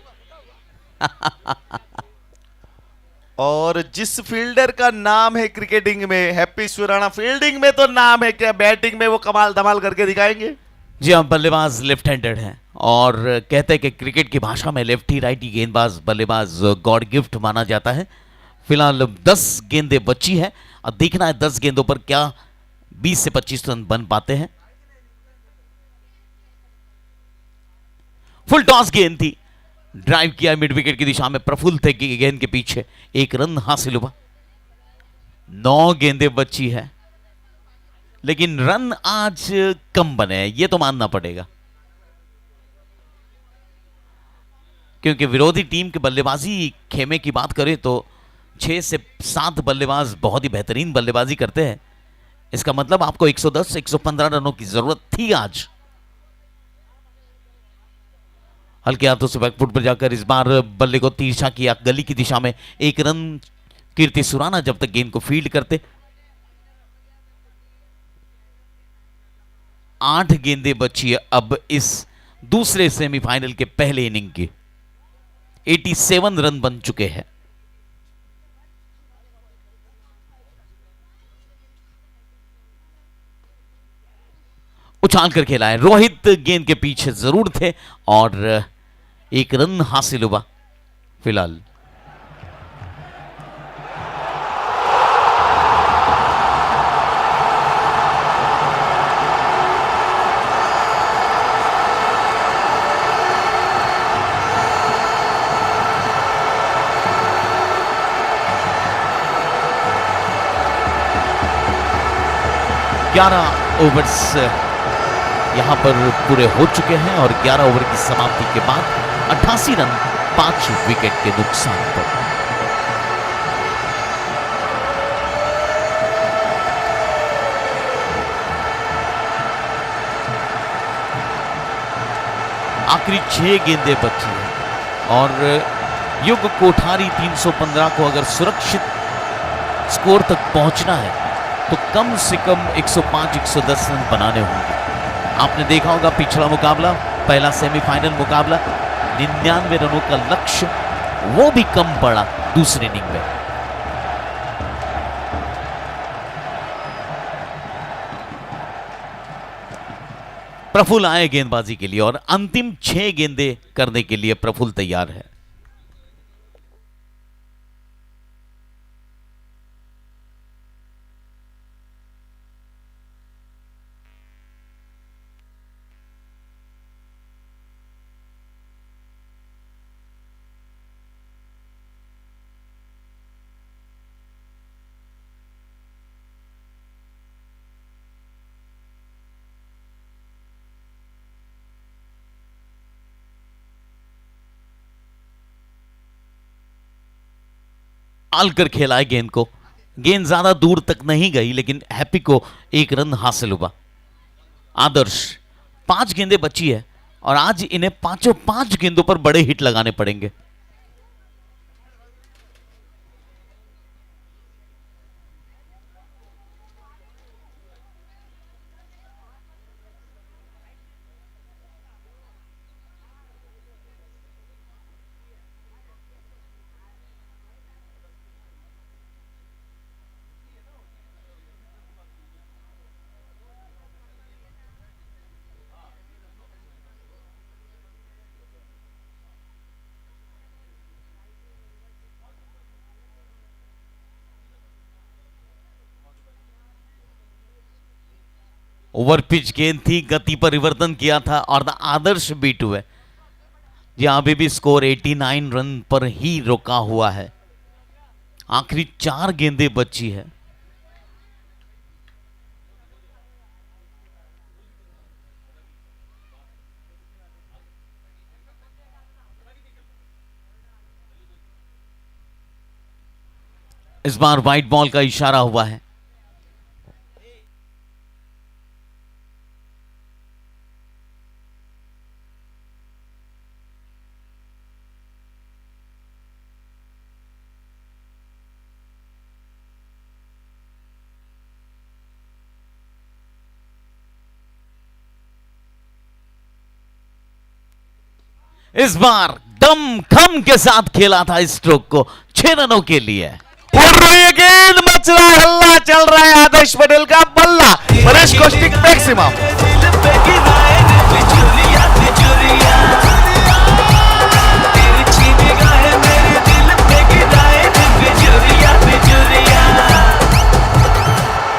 S2: और जिस फील्डर का नाम है क्रिकेटिंग में हैप्पी सुराना, फील्डिंग में तो नाम है, क्या बैटिंग में वो कमाल धमाल करके दिखाएंगे?
S1: जी हाँ, बल्लेबाज लेफ्ट हैंडेड हैं और कहते हैं कि क्रिकेट की भाषा में लेफ्टी राइटी गेंदबाज बल्लेबाज गॉड गिफ्ट माना जाता है। फिलहाल 10 गेंदें बची है और देखना है 10 गेंदों पर क्या 20 से 25 रन बन पाते हैं। फुल टॉस गेंद थी, ड्राइव किया मिड विकेट की दिशा में, प्रफुल्ल थे कि गेंद के पीछे, 1 रन हासिल हुआ। 9 गेंदें बची है, लेकिन रन आज कम बने हैं, यह तो मानना पड़ेगा, क्योंकि विरोधी टीम के बल्लेबाजी खेमे की बात करें तो 6 से 7 बल्लेबाज बहुत ही बेहतरीन बल्लेबाजी करते हैं। इसका मतलब आपको 110-115 रनों की जरूरत थी आज। हल्के हाथों से बैकफुट पर जाकर इस बार बल्ले को तिरछा किया गली की दिशा में, 1 रन कीर्ति सुराना जब तक गेंद को फील्ड करते। 8 गेंदें बची है अब इस दूसरे सेमीफाइनल के पहले इनिंग की। 87 रन बन चुके हैं। उछाल कर खेला है, रोहित गेंद के पीछे जरूर थे और 1 रन हासिल हुआ। फिलहाल ओवर्स यहां पर पूरे हो चुके हैं और 11 ओवर की समाप्ति के बाद 88 रन 5 विकेट के नुकसान पर। आखिरी 6 गेंदें बची हैं और युग कोठारी 315 को अगर सुरक्षित स्कोर तक पहुंचना है तो कम से कम 105-110 रन बनाने होंगे। आपने देखा होगा पिछला मुकाबला, पहला सेमीफाइनल मुकाबला, 99 रनों का लक्ष्य, वो भी कम पड़ा दूसरे इनिंग में। प्रफुल्ल आए गेंदबाजी के लिए और अंतिम 6 गेंदें करने के लिए प्रफुल्ल तैयार है। आलकर खेला है गेंद को, गेंद ज्यादा दूर तक नहीं गई लेकिन हैप्पी को 1 रन हासिल हुआ। आदर्श 5 गेंदें बची है और आज इन्हें 5 गेंदों पर बड़े हिट लगाने पड़ेंगे। ओवर पिच गेंद थी, गति परिवर्तन किया था और आदर्श बीट हुए। ये अभी भी स्कोर 89 रन पर ही रुका हुआ है। आखिरी 4 गेंदें बची है। इस बार व्हाइट बॉल का इशारा हुआ है। इस बार दमखम के साथ खेला था इस स्ट्रोक को 6 रनों के लिए।
S5: उड़ रही है गेंद, मच रहा है हल्ला, चल रहा है आदर्श पटेल का बल्ला। परेश कौशिक मैक्सिमम।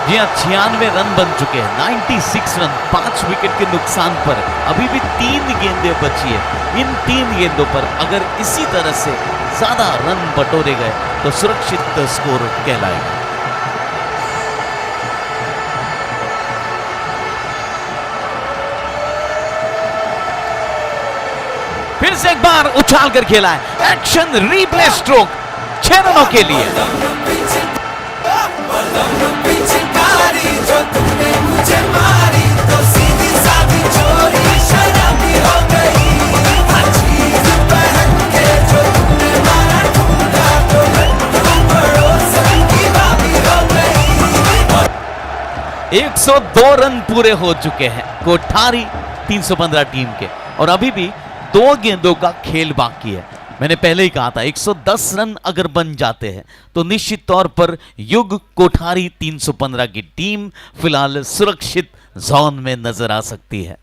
S1: जी हाँ, 96 रन बन चुके हैं। 96 रन 5 विकेट के नुकसान पर। अभी भी 3 गेंदें बची है। इन 3 गेंदों पर अगर इसी तरह से ज्यादा रन बटोरे गए तो सुरक्षित स्कोर कहलाएगा। फिर से एक बार उछाल कर खेला है। एक्शन रिप्ले स्ट्रोक 6 रनों के लिए। एक 102 रन पूरे हो चुके हैं कोठारी 315 टीम के, और अभी भी 2 गेंदों का खेल बाकी है। मैंने पहले ही कहा था 110 रन अगर बन जाते हैं तो निश्चित तौर पर युग कोठारी 315 की टीम फिलहाल सुरक्षित जोन में नजर आ सकती है।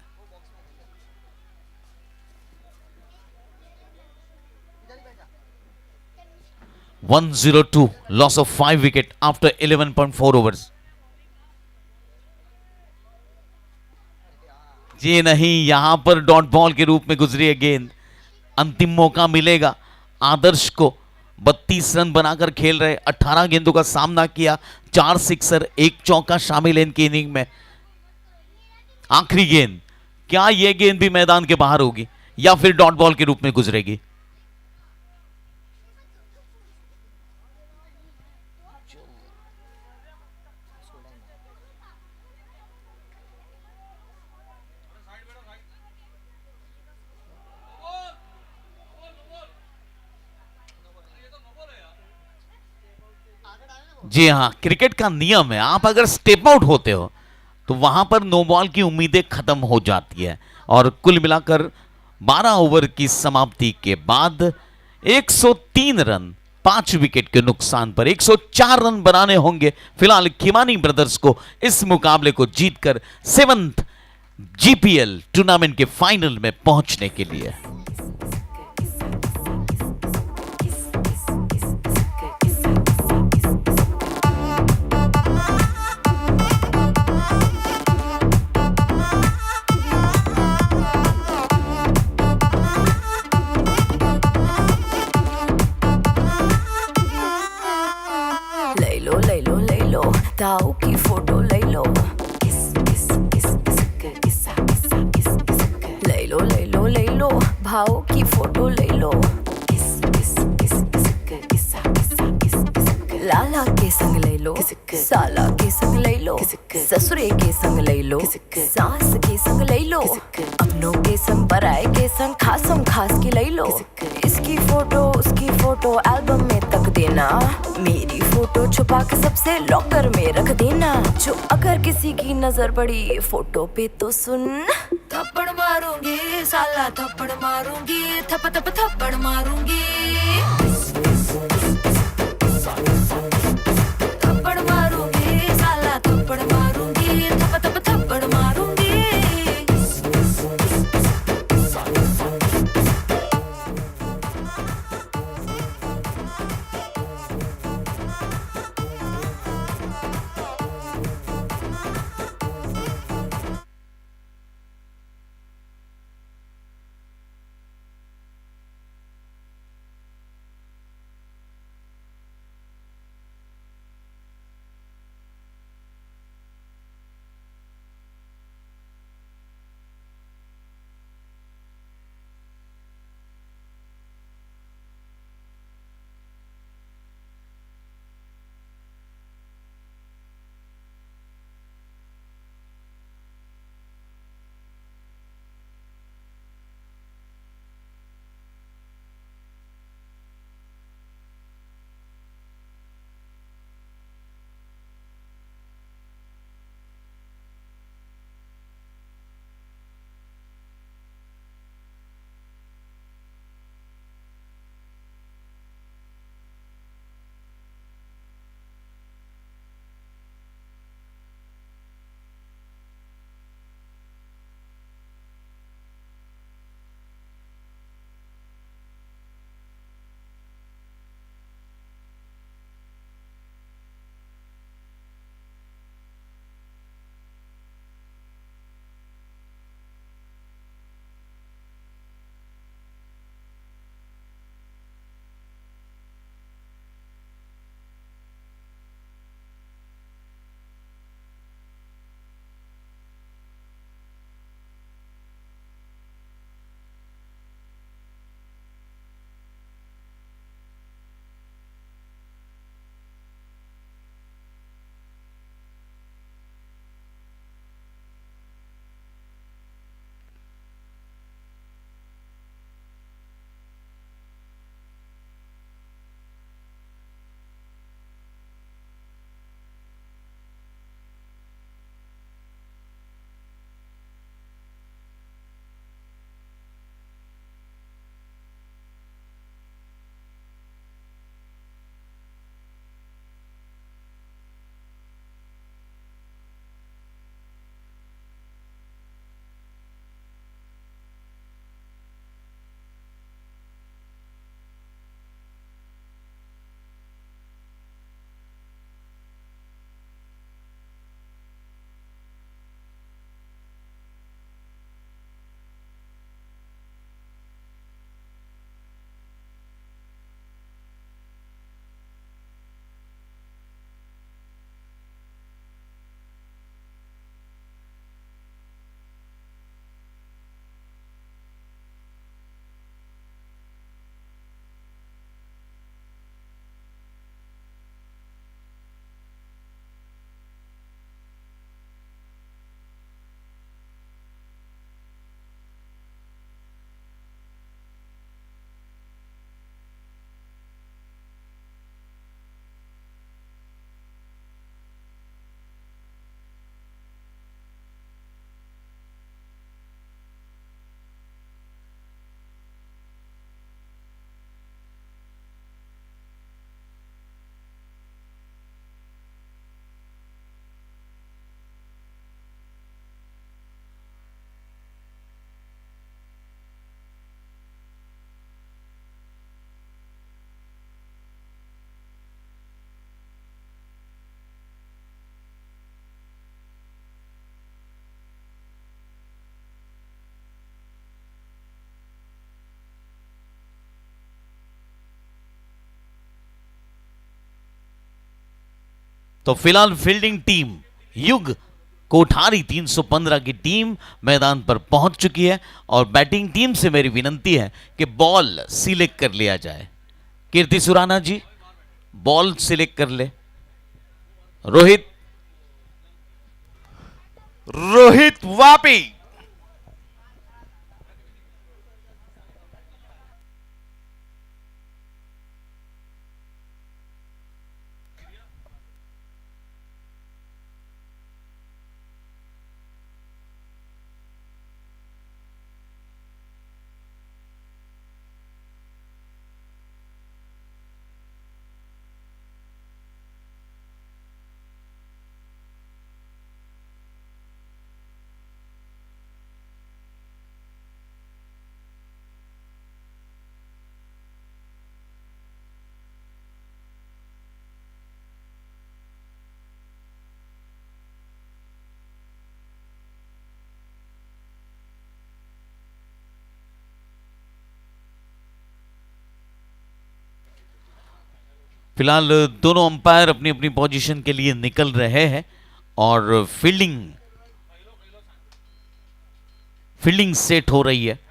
S1: (102) loss of 5 wicket after 11.4 overs. जी नहीं, यहां पर डॉट बॉल के रूप में गुजरी है गेंद। अंतिम मौका मिलेगा आदर्श को। 32 रन बनाकर खेल रहे, 18 गेंदों का सामना किया, 4 सिक्सर 1 चौका शामिल है इनकी इनिंग में। आखिरी गेंद, क्या यह गेंद भी मैदान के बाहर होगी या फिर डॉट बॉल के रूप में गुजरेगी? जी हाँ, क्रिकेट का नियम है, आप अगर स्टेप आउट होते हो तो वहां पर नो बॉल की उम्मीदें खत्म हो जाती है। और कुल मिलाकर 12 ओवर की समाप्ति के बाद 103 रन 5 विकेट के नुकसान पर 104 रन बनाने होंगे फिलहाल खिमानी ब्रदर्स को इस मुकाबले को जीतकर 7th जीपीएल टूर्नामेंट के फाइनल में पहुंचने के लिए।
S3: ताऊ की फोटो ले लो, ले लो भाव की फोटो ले लो। लाला के संग ले लो, साला के संग ले लो, ससुरे के संग ले लो, सास के संग ले लो, अपनों के संग पराए के संग खासम खास की ले लो। इसकी फोटो उसकी फोटो एल्बम में तक देना, मेरी फोटो छुपा के सबसे लॉकर में रख देना। जो अगर किसी की नजर पड़ी फोटो पे तो सुन, थप्पड़ मारूंगी साला थप्पड़ मारूंगी, थप थप थप्पड़ मारूंगी, थप्पड़ मारूंगी साला थप्पड़ मारूंगी, थप थप थप्पड़ मारूंगी।
S1: तो फिलहाल फील्डिंग टीम युग कोठारी 315 की टीम मैदान पर पहुंच चुकी है और बैटिंग टीम से मेरी विनती है कि बॉल सिलेक्ट कर लिया जाए। कीर्ति सुराना जी बॉल सिलेक्ट कर ले।
S2: रोहित वापी।
S1: फिलहाल दोनों अंपायर अपनी अपनी पोजीशन के लिए निकल रहे हैं और फील्डिंग सेट हो रही है।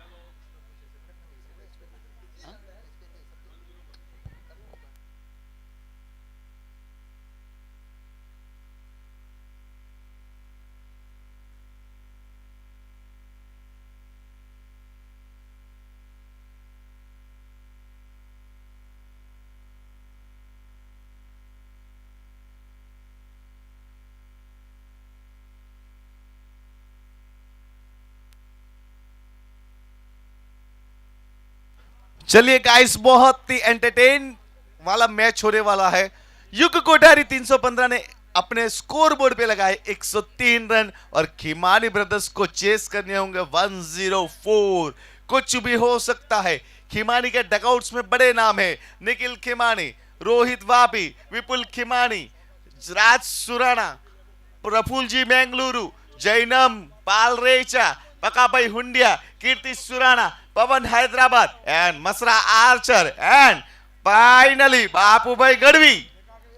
S2: चलिए गाइस, बहुत ही एंटरटेन वाला मैच होने वाला है। युग कोठारी 315 ने अपने स्कोर बोर्ड पे लगाए 103 रन और खिमानी ब्रदर्स को चेस करने होंगे 104। कुछ भी हो सकता है। खिमानी के डकआउट्स में बड़े नाम है, Nikhil Khimani, Rohit Vapi, Vipul Khimani, Raj Surana, Praful ji Bengaluru, Jainam Palrecha, Pakabai Hundiya, Kirti Surana, Pawan Hyderabad and Masra Archer and finally Bapu bhai Gadhvi.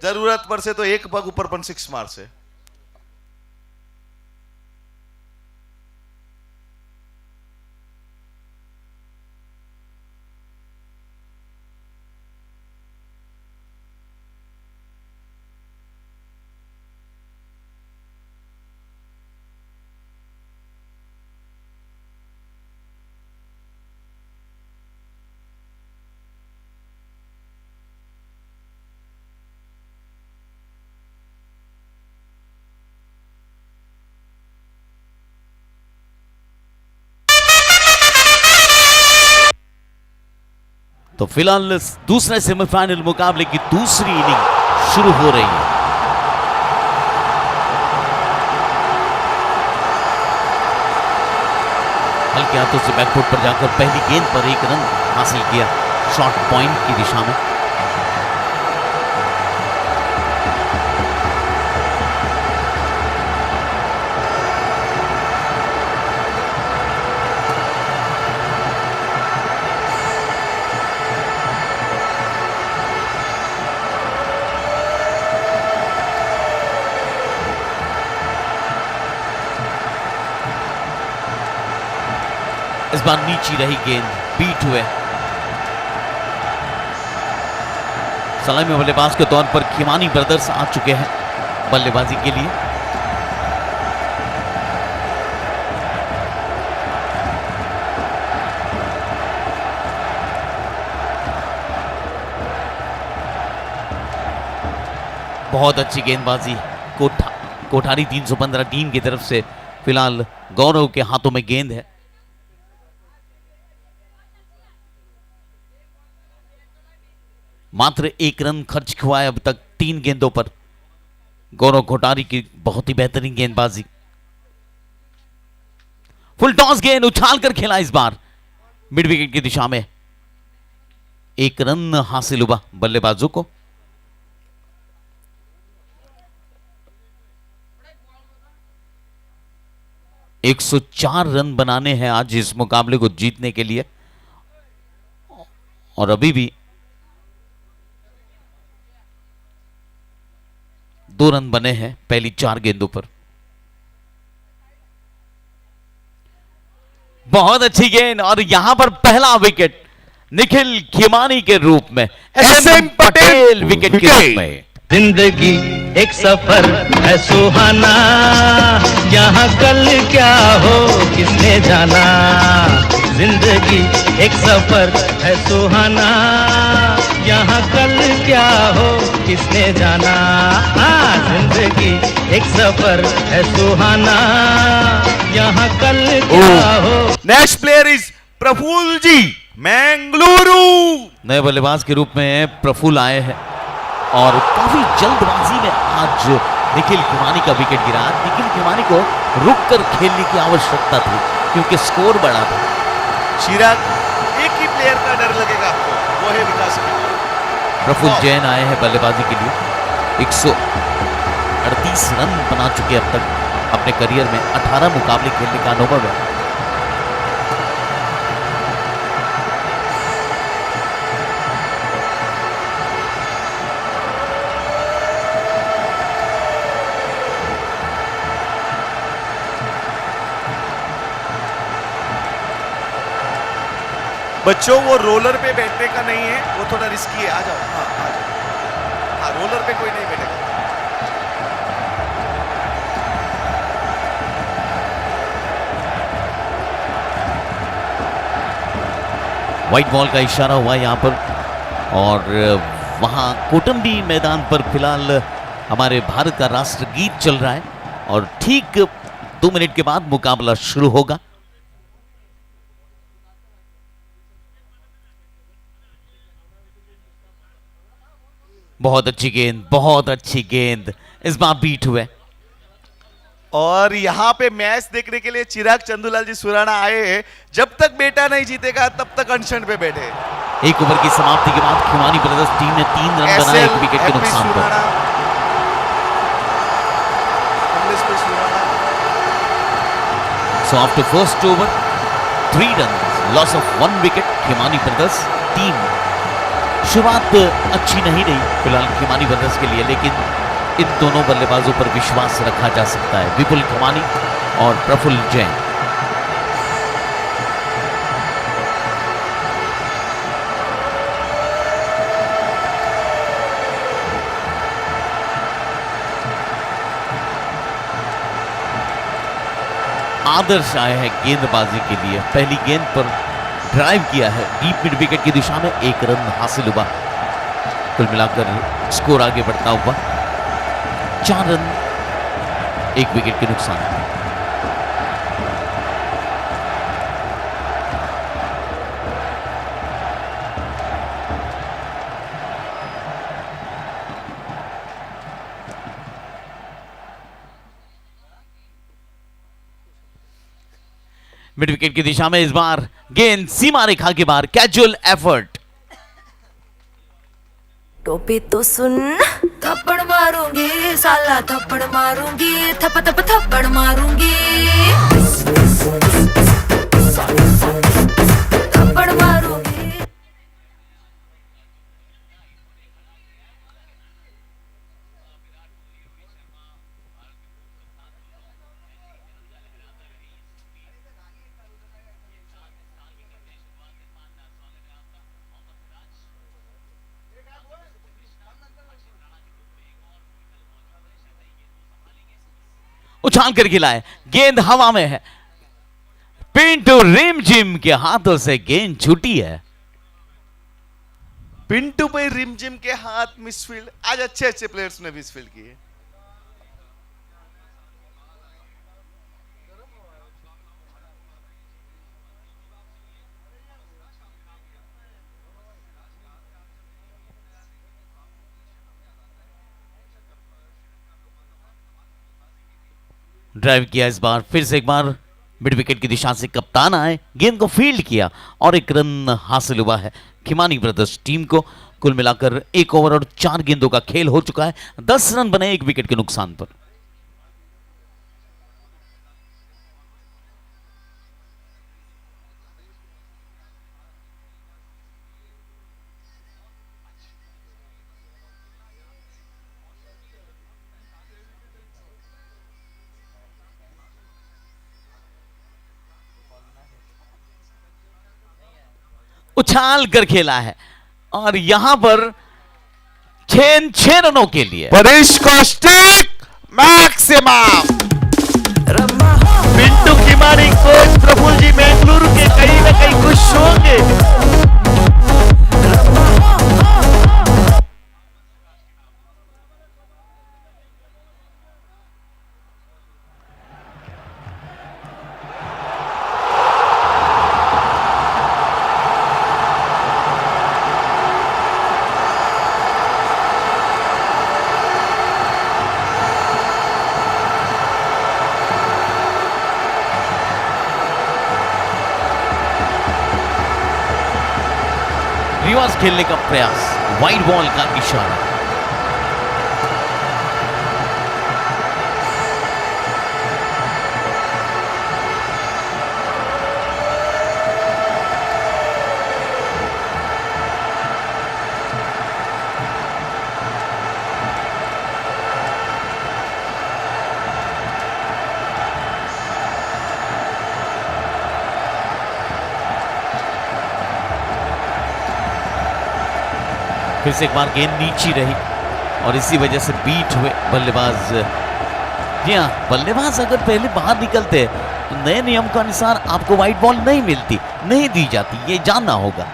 S2: जरूरत पर से तो एक पग ऊपर पण 6 मार से।
S1: तो फिलहाल दूसरे सेमीफाइनल मुकाबले की दूसरी इनिंग शुरू हो रही है। हल्के हाथों से बैकफुट पर जाकर पहली गेंद पर एक रन हासिल किया शॉर्ट पॉइंट की दिशा में। इस बार नीची रही गेंद, बीट हुए। सलामी बल्लेबाज के तौर पर खिमानी ब्रदर्स आ चुके हैं बल्लेबाजी के लिए। बहुत अच्छी गेंदबाजी कोठारी 315 टीम की तरफ से। फिलहाल गौरव के हाथों में गेंद है। मात्र एक रन खर्च हुआ है अब तक 3 गेंदों पर। गौरव कोठारी की बहुत ही बेहतरीन गेंदबाजी। फुल टॉस गेंद उछाल कर खेला इस बार मिड विकेट की दिशा में। 1 रन हासिल हुआ बल्लेबाजों को। एक 104 रन बनाने हैं आज इस मुकाबले को जीतने के लिए और अभी भी 2 रन बने हैं पहली 4 गेंदों पर। बहुत अच्छी गेंद और यहां पर पहला विकेट निखिल खिमानी के रूप में, एसएम पटेल विकेट के रूप में।
S7: जिंदगी एक सफर है सुहाना, यहाँ कल क्या हो किसने जाना। जिंदगी एक सफर है सुहाना, यहाँ कल क्या हो किसने जाना। जिंदगी एक सफर है सुहाना, यहाँ कल क्या हो।
S2: नेक्स्ट प्लेयर इज प्रफुल्ल जी, मैंगलुरु।
S1: नए बल्लेबाज के रूप में प्रफुल्ल आए हैं और काफी जल्दबाजी में आज निखिल खिमानी का विकेट गिरा। निखिल खिमानी को रुककर खेलने की आवश्यकता थी क्योंकि स्कोर बड़ा था।
S2: चिराग, एक ही प्लेयर का डर लगेगा आपको, वो है विकास खन्ना।
S1: प्रफुल्ल जैन आए हैं बल्लेबाजी के लिए। 138 रन बना चुके अब तक अपने करियर में, 18 मुकाबले खेलने का अनुभव है।
S2: बच्चों, वो रोलर पे बैठने का नहीं है, वो थोड़ा रिस्की है। आ जाओ, हाँ आ जाओ। हाँ, रोलर पे कोई नहीं बैठेगा।
S1: व्हाइट बॉल का इशारा हुआ यहां पर और वहां कोटंबी मैदान पर फिलहाल हमारे भारत का राष्ट्रगीत चल रहा है और ठीक 2 मिनट के बाद मुकाबला शुरू होगा। बहुत अच्छी गेंद, बहुत अच्छी गेंद, इस बार बीट हुए।
S2: और यहाँ पे मैच देखने के लिए चिराग चंदूलाल जी सुराना आए हैं। जब तक बेटा नहीं जीतेगा तब तक अनशन पे बैठे।
S1: एक ओवर की समाप्ति के बाद खिमानी ब्रदर्स टीम ने 3 रन बनाए 1 विकेट के नुकसान पर। So after first over, 3 runs, loss of 1 wicket, खिमानी brothers team. शुरुआत अच्छी नहीं रही फिलहाल खिमानी ब्रदर्स के लिए, लेकिन इन दोनों बल्लेबाजों पर विश्वास रखा जा सकता है, विपुल खिमानी और प्रफुल्ल जैन। आदर्श आए हैं गेंदबाजी के लिए। पहली गेंद पर ड्राइव किया है डीप मिड विकेट की दिशा में, 1 रन हासिल हुआ। कुल मिलाकर स्कोर आगे बढ़ता हुआ 4 रन 1 विकेट के नुकसान। मिड विकेट की दिशा में इस बार गेंद सीमा रेखा के बाहर, कैजुअल एफर्ट।
S3: टोपी तो सुन, थप्पड़ मारूंगी साला, थप्पड़ मारूंगी, थप थप थप्पड़ मारूंगी, थप्पड़ मारूंगी।
S1: उछाल कर खिलाए, गेंद हवा में है, पिंटू रिमझिम के हाथों से गेंद छूटी है।
S2: पिंटू भाई रिमझिम के हाथ मिसफील्ड। आज अच्छे अच्छे प्लेयर्स ने मिसफील्ड किए।
S1: ड्राइव किया इस बार, फिर से एक बार मिड विकेट की दिशा से कप्तान आए, गेंद को फील्ड किया और 1 रन हासिल हुआ है खिमानी ब्रदर्स टीम को। कुल मिलाकर 1 ओवर और 4 गेंदों का खेल हो चुका है, 10 रन बने 1 विकेट के नुकसान पर। उछाल कर खेला है और यहां पर 6 रनों के लिए
S5: परेश कौशिक मैक्सिमम।
S6: पिंटू किमारी कोच प्रफुल्ल जी बेंगलुरु के कहीं ना कहीं खुश होंगे।
S1: रिवर्स खेलने का प्रयास, वाइड बॉल का इशारा। फिर से एक बार गेंद नीची रही और इसी वजह से बीट हुए बल्लेबाज। जी हाँ, बल्लेबाज अगर पहले बाहर निकलते तो नए नियम के अनुसार आपको वाइट बॉल नहीं मिलती, नहीं दी जाती, ये जानना होगा।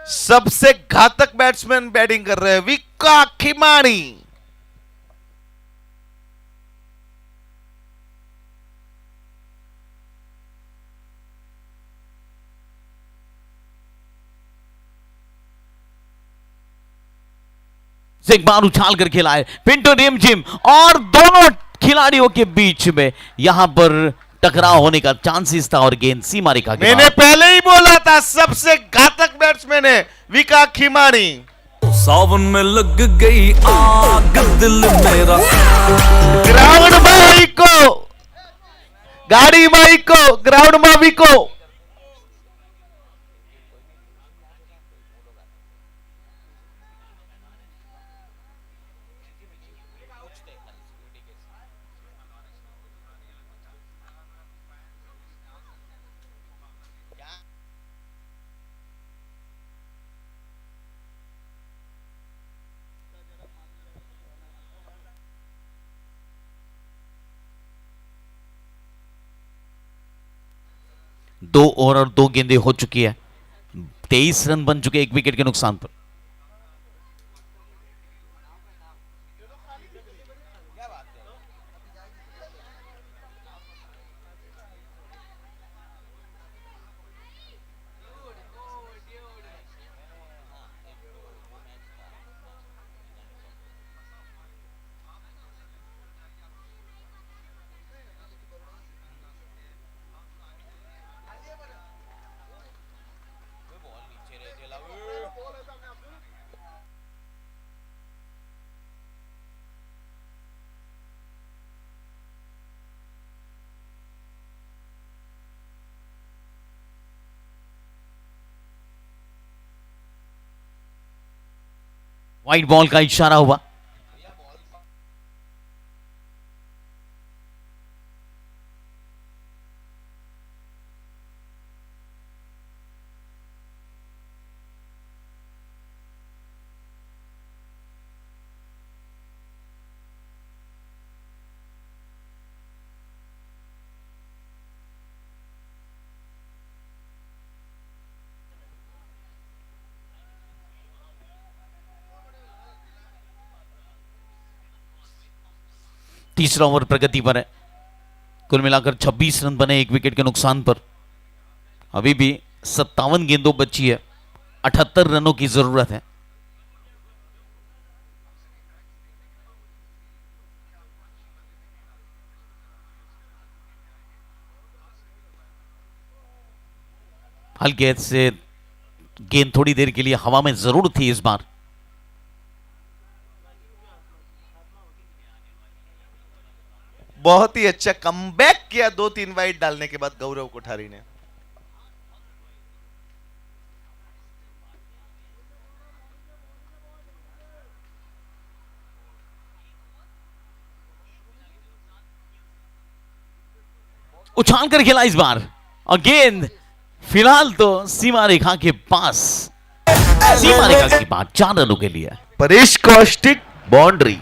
S2: सबसे घातक बैट्समैन बैटिंग कर रहे हैं, विका खिमानी।
S1: से एक बार उछाल कर खेला है पिंटो रिम जिम और दोनों खिलाड़ियों के बीच में यहां पर टकराव होने का चांसेस था और गेंद सीमा रेखा के
S2: मैंने पहले ही बोला था सबसे घातक बैट्समैन है विका खिमानी।
S8: सावन में लग गई आग दिल मेरा।
S5: ग्राउंड में को गाड़ी में को ग्राउंड में भी को
S1: दो ओवर और 2 गेंदें हो चुकी है। 23 रन बन चुके 1 विकेट के नुकसान पर। वाइट बॉल का इशारा हुआ। तीसरा ओवर प्रगति पर है। कुल मिलाकर 26 रन बने 1 विकेट के नुकसान पर। अभी भी 57 गेंदों बची है, 78 रनों की जरूरत है। हल्के से गेंद थोड़ी देर के लिए हवा में जरूर थी इस बार।
S2: बहुत ही अच्छा कमबैक किया 2-3 वाइड डालने के बाद गौरव कोठारी ने।
S1: उछाल कर खेला इस बार और गेंद फिलहाल तो सीमा रेखा के पास। सीमा रेखा की बात 4 रनों के लिए।
S5: परेश कौशिक बाउंड्री।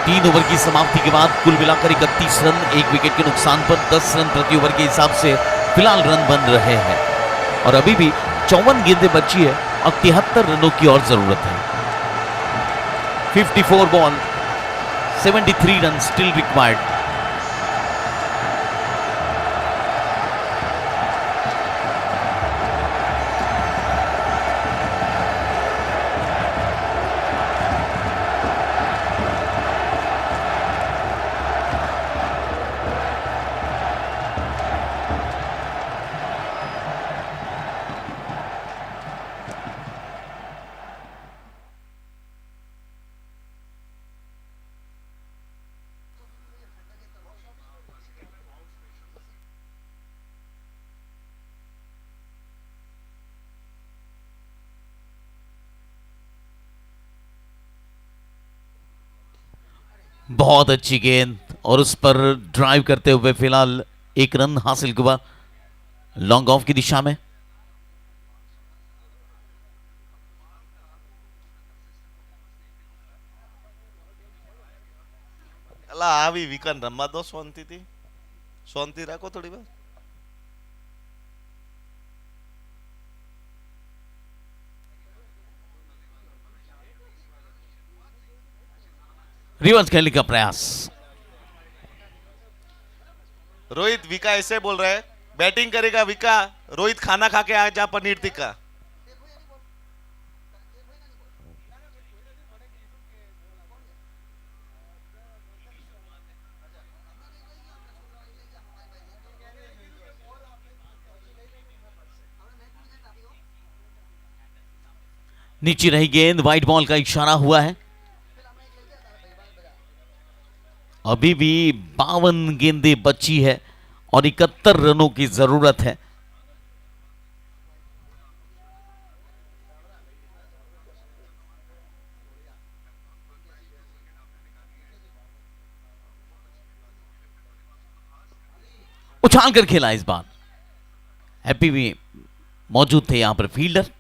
S1: तीन ओवर की समाप्ति के बाद कुल मिलाकर 31 रन, 1 विकेट के नुकसान पर 10 रन प्रति ओवर के हिसाब से फिलहाल रन बन रहे हैं और अभी भी 54 गेंदें बची है और 73 रनों की और जरूरत है। 54 बॉल 73 रन स्टिल रिक्वायर्ड। बहुत अच्छी गेंद और उस पर ड्राइव करते हुए फिलहाल 1 रन हासिल हुआ लॉन्ग ऑफ की दिशा में।
S2: अला આવી વિકન રમવા દો શાંતિથી, શાંતિ રાખો થોડી વાર।
S1: रिवर्स खेलने का प्रयास।
S2: रोहित विका ऐसे बोल रहे हैं, बैटिंग करेगा विका, रोहित खाना खा के आ जा पनीर टिक्का।
S1: नीचे रही गेंद, व्हाइट बॉल का इशारा हुआ है। अभी भी 52 गेंदें बची है और 71 रनों की जरूरत है। उछाल कर खेला इस बार। हैप्पी भी मौजूद थे यहां पर फील्डर।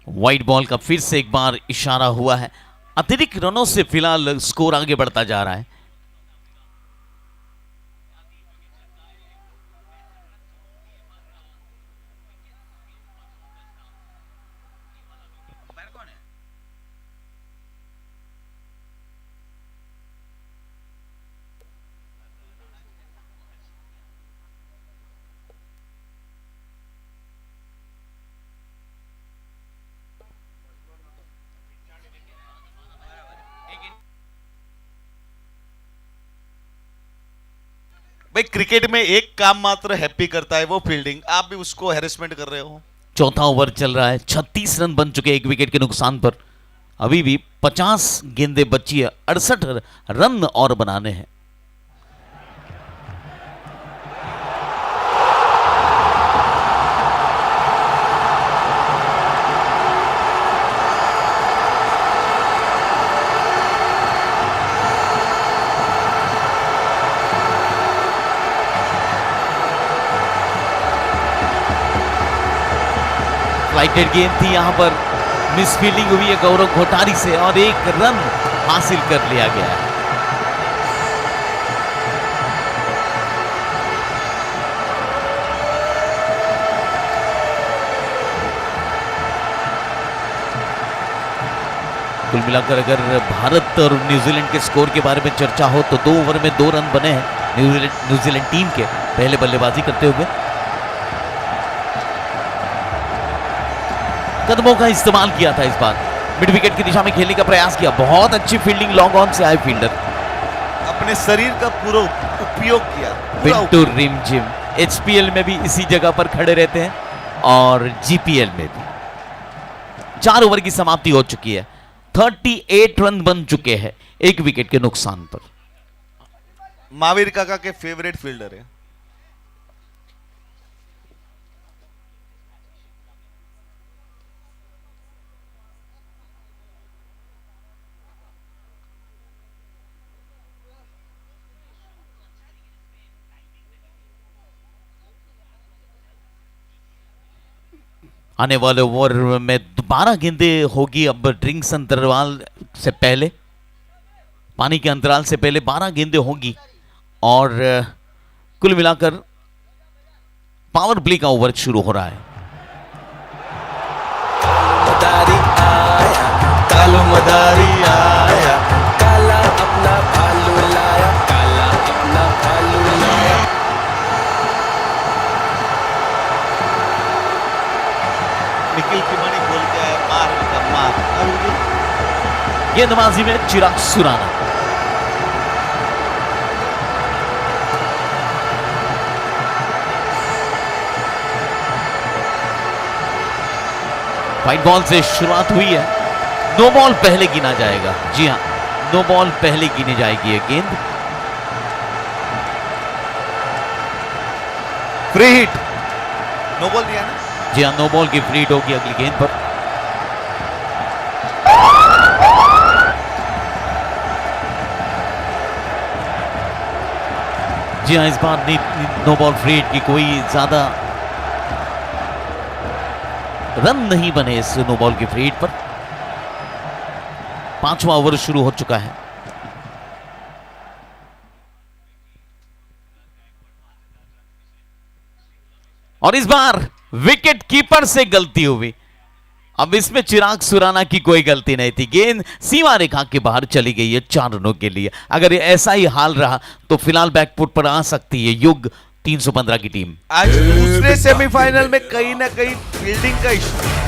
S1: व्हाइट बॉल का फिर से एक बार इशारा हुआ है। अतिरिक्त रनों से फिलहाल स्कोर आगे बढ़ता जा रहा है।
S2: भाई क्रिकेट में एक काम मात्र हैप्पी करता है, वो फील्डिंग। आप भी उसको हैरेसमेंट कर रहे हो।
S1: चौथा ओवर चल रहा है, 36 रन बन चुके 1 विकेट के नुकसान पर। अभी भी 50 गेंदें बची है, 68 रन और बनाने हैं। फ्लाइटेड गेंद थी, यहां पर मिस फील्डिंग हुई है गौरव घोटारी से और 1 रन हासिल कर लिया गया है। कुल मिलाकर अगर भारत और न्यूजीलैंड के स्कोर के बारे में चर्चा हो तो 2 ओवर में 2 रन बने हैं न्यूजीलैंड टीम के पहले बल्लेबाजी करते हुए। कदमों का इस्तेमाल किया था इस बार। मिड विकेट की दिशा में खेलने का प्रयास किया, बहुत अच्छी फील्डिंग लॉन्ग ऑन से आए फील्डर।
S2: अपने शरीर का पूरा उपयोग किया, पूरा
S1: पिंटू रिमझिम एचपीएल में भी इसी जगह पर खड़े रहते हैं और जीपीएल में भी। 4 ओवर की समाप्ति हो चुकी है, 38 रन बन चुके हैं 1 विकेट के नुकसान पर।
S2: महावीर काका के फेवरेट फील्डर है।
S1: आने वाले ओवर में 12 गेंदें होगी अब ड्रिंक्स अंतराल से पहले, पानी के अंतराल से पहले 12 गेंदें होगी और कुल मिलाकर पावर प्ले का ओवर शुरू हो रहा है।
S6: मदारी आया, कालो मदारी आया, काला अपना भालू लाया, काला अपना भालू लाया।
S2: निखिल खिमानी बोल के आया, मार बेटा मार।
S1: गेंदबाजी में चिराग सुराना, व्हाइट बॉल से शुरुआत हुई है, नो बॉल पहले गिना जाएगा। जी हां, नो बॉल पहले गिनी जाएगी ये गेंद।
S2: फ्री हिट, नो बॉल दिया ना।
S1: जी हां, नो बॉल की फ्री हिट होगी अगली गेंद पर। जी हां, इस बार नो बॉल फ्री हिट की कोई ज्यादा रन नहीं बने इस नो बॉल की फ्री हिट पर। 5वां ओवर शुरू हो चुका है। और इस बार विकेट कीपर से गलती हुई। अब इसमें चिराग सुराना की कोई गलती नहीं थी, गेंद सीमा रेखा के बाहर चली गई है 4 रनों के लिए। अगर ये ऐसा ही हाल रहा तो फिलहाल बैकफुट पर आ सकती है युग 315 की टीम।
S2: आज दूसरे सेमीफाइनल में कहीं ना कहीं फील्डिंग का इशू।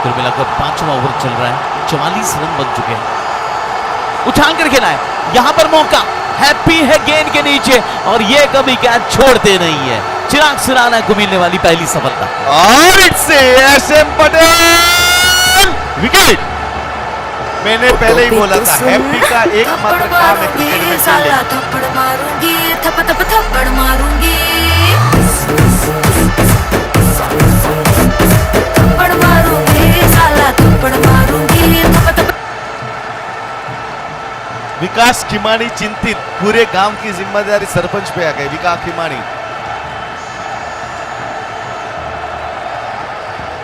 S1: कुल मिलाकर 5वां ओवर चल रहा है, 44 रन बन चुके हैं। उठाकर खेला है, यहां पर मौका, हैप्पी है गेंद के नीचे और ये कभी कैच छोड़ते नहीं है। चिराग सुराना को मिलने वाली पहली सफलता
S2: और इससे एसएम पटेल विकेट। मैंने पहले ही बोला था, हैप्पी का एकमात्र काम है क्रिकेट में
S3: साला थप्पड़ मारूंगी, थप थप थप्पड़ मारूंगी, थप्पड़ मारूंगी, साला थप्पड़ मारूंगी, थप थप।
S2: विकास खिमानी चिंतित, पूरे गांव की जिम्मेदारी सरपंच पे आ गई। विकास खिमानी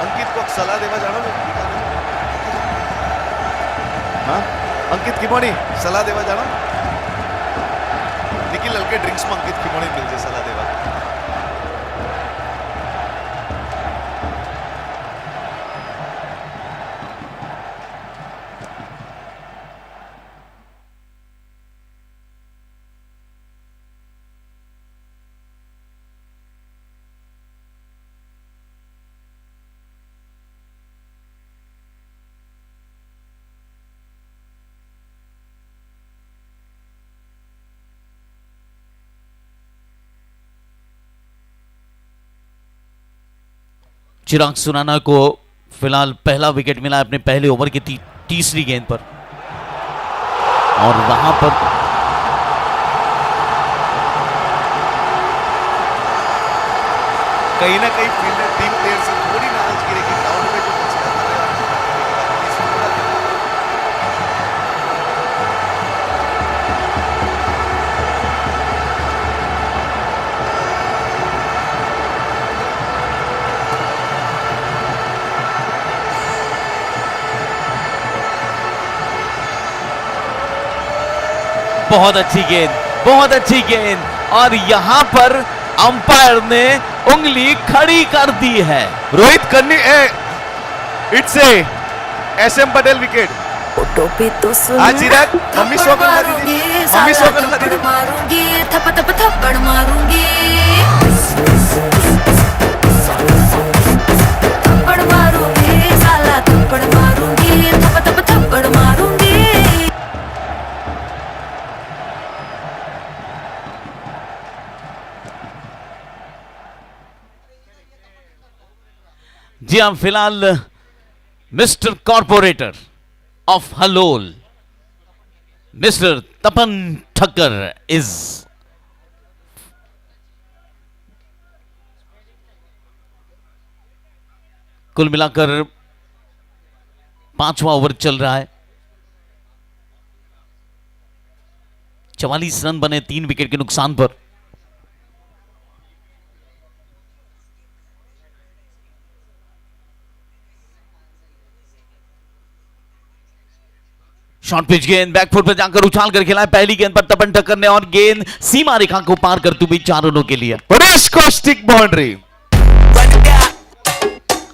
S2: अंकित को सलाह देवा जानो हाँ? अंकित खिमोनी सलाह देवा जानो, निखिल हल्के ड्रिंक्स में अंकित खिमोनी मिल जाए सलाह देवा।
S1: चिराग सुराना को फिलहाल पहला विकेट मिला अपने पहले ओवर की तीसरी गेंद पर और वहां पर
S2: कहीं ना कहीं फील्डर टीम प्लेयर से थोड़ी नाराज गिरेगी। ग्राउंड में जो मसला कर रहे हैं
S1: बहुत अच्छी गेंद, बहुत अच्छी गेंद और यहां पर अंपायर ने उंगली खड़ी कर दी है।
S5: रोहित कन्नी it's a SM Patel wicket.
S3: Photo पे तो सुन
S5: आज चिराग मम्मी सो कर दीदी, मम्मी सो कर दीदी।
S3: मारूंगी थप थप थप्पड़ मारूंगी, थप्पड़ मारूंगी साला थप्पड़ मारूंगी, थप थप थप्पड़ मारूंगी।
S1: जी हाँ, फिलहाल mister corporator of Halol mister Tapan Thakkar is कुल मिलाकर 5वां ओवर चल रहा है। 44 रन बने 3 विकेट के नुकसान पर। शॉर्ट पिच गेंद बैकफुट पर जाकर उछाल कर खेला है पहली गेंद पर तपन ठक्कर ने और गेंद सीमा रेखा को पार करती हुई 4 रनों के लिए।
S5: Paresh Kaushik boundary.
S9: Run it down.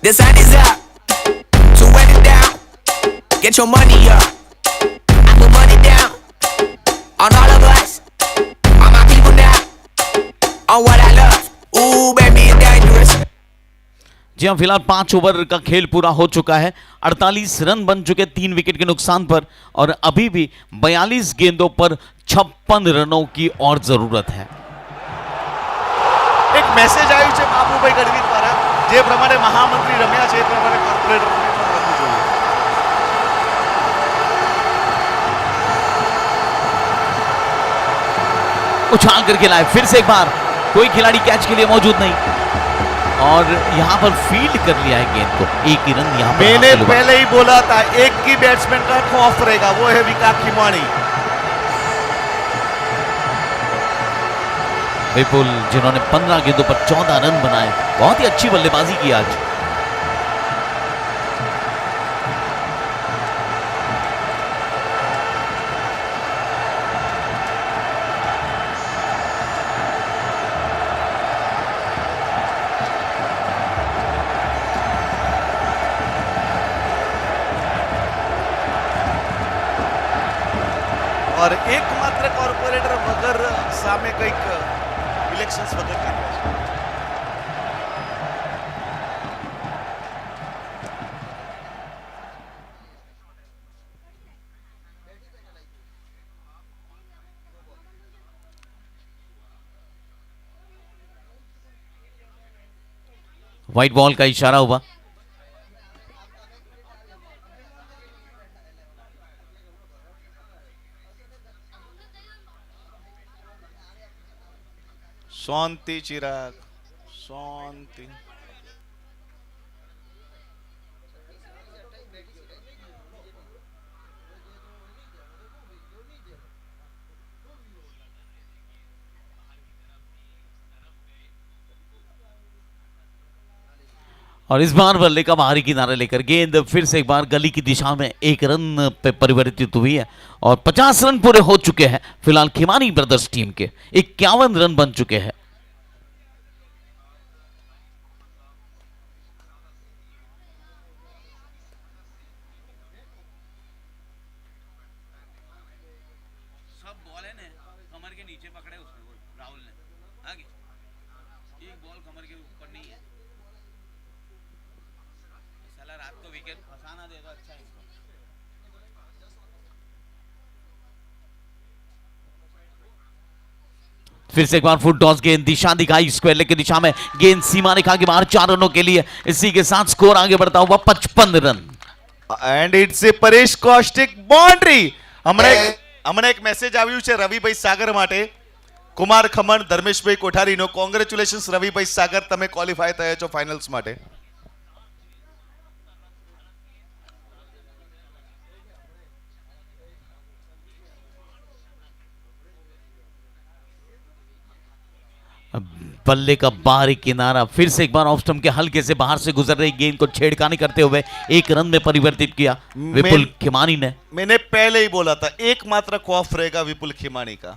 S9: The sun is up. So run it down. Get your money up. I put money down on all of us, on my people now, on what I love. Ooh, baby, it's dangerous.
S1: जी हाँ, फिलहाल 5 ओवर का खेल पूरा हो चुका है। 48 रन बन चुके 3 विकेट के नुकसान पर और अभी भी 42 गेंदों पर 56 रनों की और जरूरत है।
S2: એક મેસેજ આવ્યું છે બાબુભાઈ ગઢવી દ્વારા, જે પ્રમાણે મહામંત્રી રમ્યા છે એ પ્રમાણે કોર્પોરેટર રમવું જોઈએ।
S1: उछाल कर खेला है फिर से एक बार, कोई खिलाड़ी कैच के लिए मौजूद नहीं और यहां पर फील्ड कर लिया है गेंद को। एक ही रन यहां पर
S2: मैंने
S1: हासिल हुआ।
S2: पहले ही बोला था एक ही बैट्समैन का खौफ रहेगा, वो है विकास खिमानी।
S1: विपुल जिन्होंने 15 गेंदों पर 14 रन बनाए, बहुत ही अच्छी बल्लेबाजी की आज।
S2: और एकमात्र કોર્પોરેટર વગર સામે કંઈક ઇલેક્શન્સ વગર કર્યા છે।
S1: व्हाइट बॉल का इशारा हुआ।
S2: શાંતિ ચિરાગ, શાંતિ।
S1: और इस बार बल्ले का बाहरी किनारे लेकर गेंद फिर से एक बार गली की दिशा में 1 रन पे परिवर्तित हुई है और 50 रन पूरे हो चुके हैं फिलहाल खिमानी ब्रदर्स टीम के। 51 रन बन चुके हैं। सब बॉल है ना कमर के नीचे पकड़े उसने राहुल ने, आगे एक बॉल कमर के ऊपर नहीं है। साला रात को विकेट फंसाना देगा अच्छा इसको। फिर से एक बार फुट टॉस गेंद दिशा दिखाई स्क्वायर लेग की दिशा में, गेंद सीमा रेखा के बाहर 4 रनों के लिए। इसी के साथ स्कोर आगे बढ़ता हुआ 55 run.
S2: And it's a Paresh Kaushik boundary. હમણાં એક મેસેજ આવ્યું છે રવિભાઈ સાગર માટે, કુમાર ખમણ, ધર્મેશભાઈ કોઠારીનો। કોંગ્રેચ્યુલેશન્સ રવિભાઈ સાગર, તમે ક્વોલિફાય થયા છો ફાઇનલ્સ માટે।
S1: बल्ले का बाहरी किनारा फिर से एक बार ऑफ स्टंप के हल्के से बाहर से गुजर रही गेंद को छेड़खानी करते हुए 1 रन में परिवर्तित किया विपुल खिमानी ने।
S2: मैंने पहले ही बोला था एकमात्र खौफ रहेगा विपुल खिमानी का।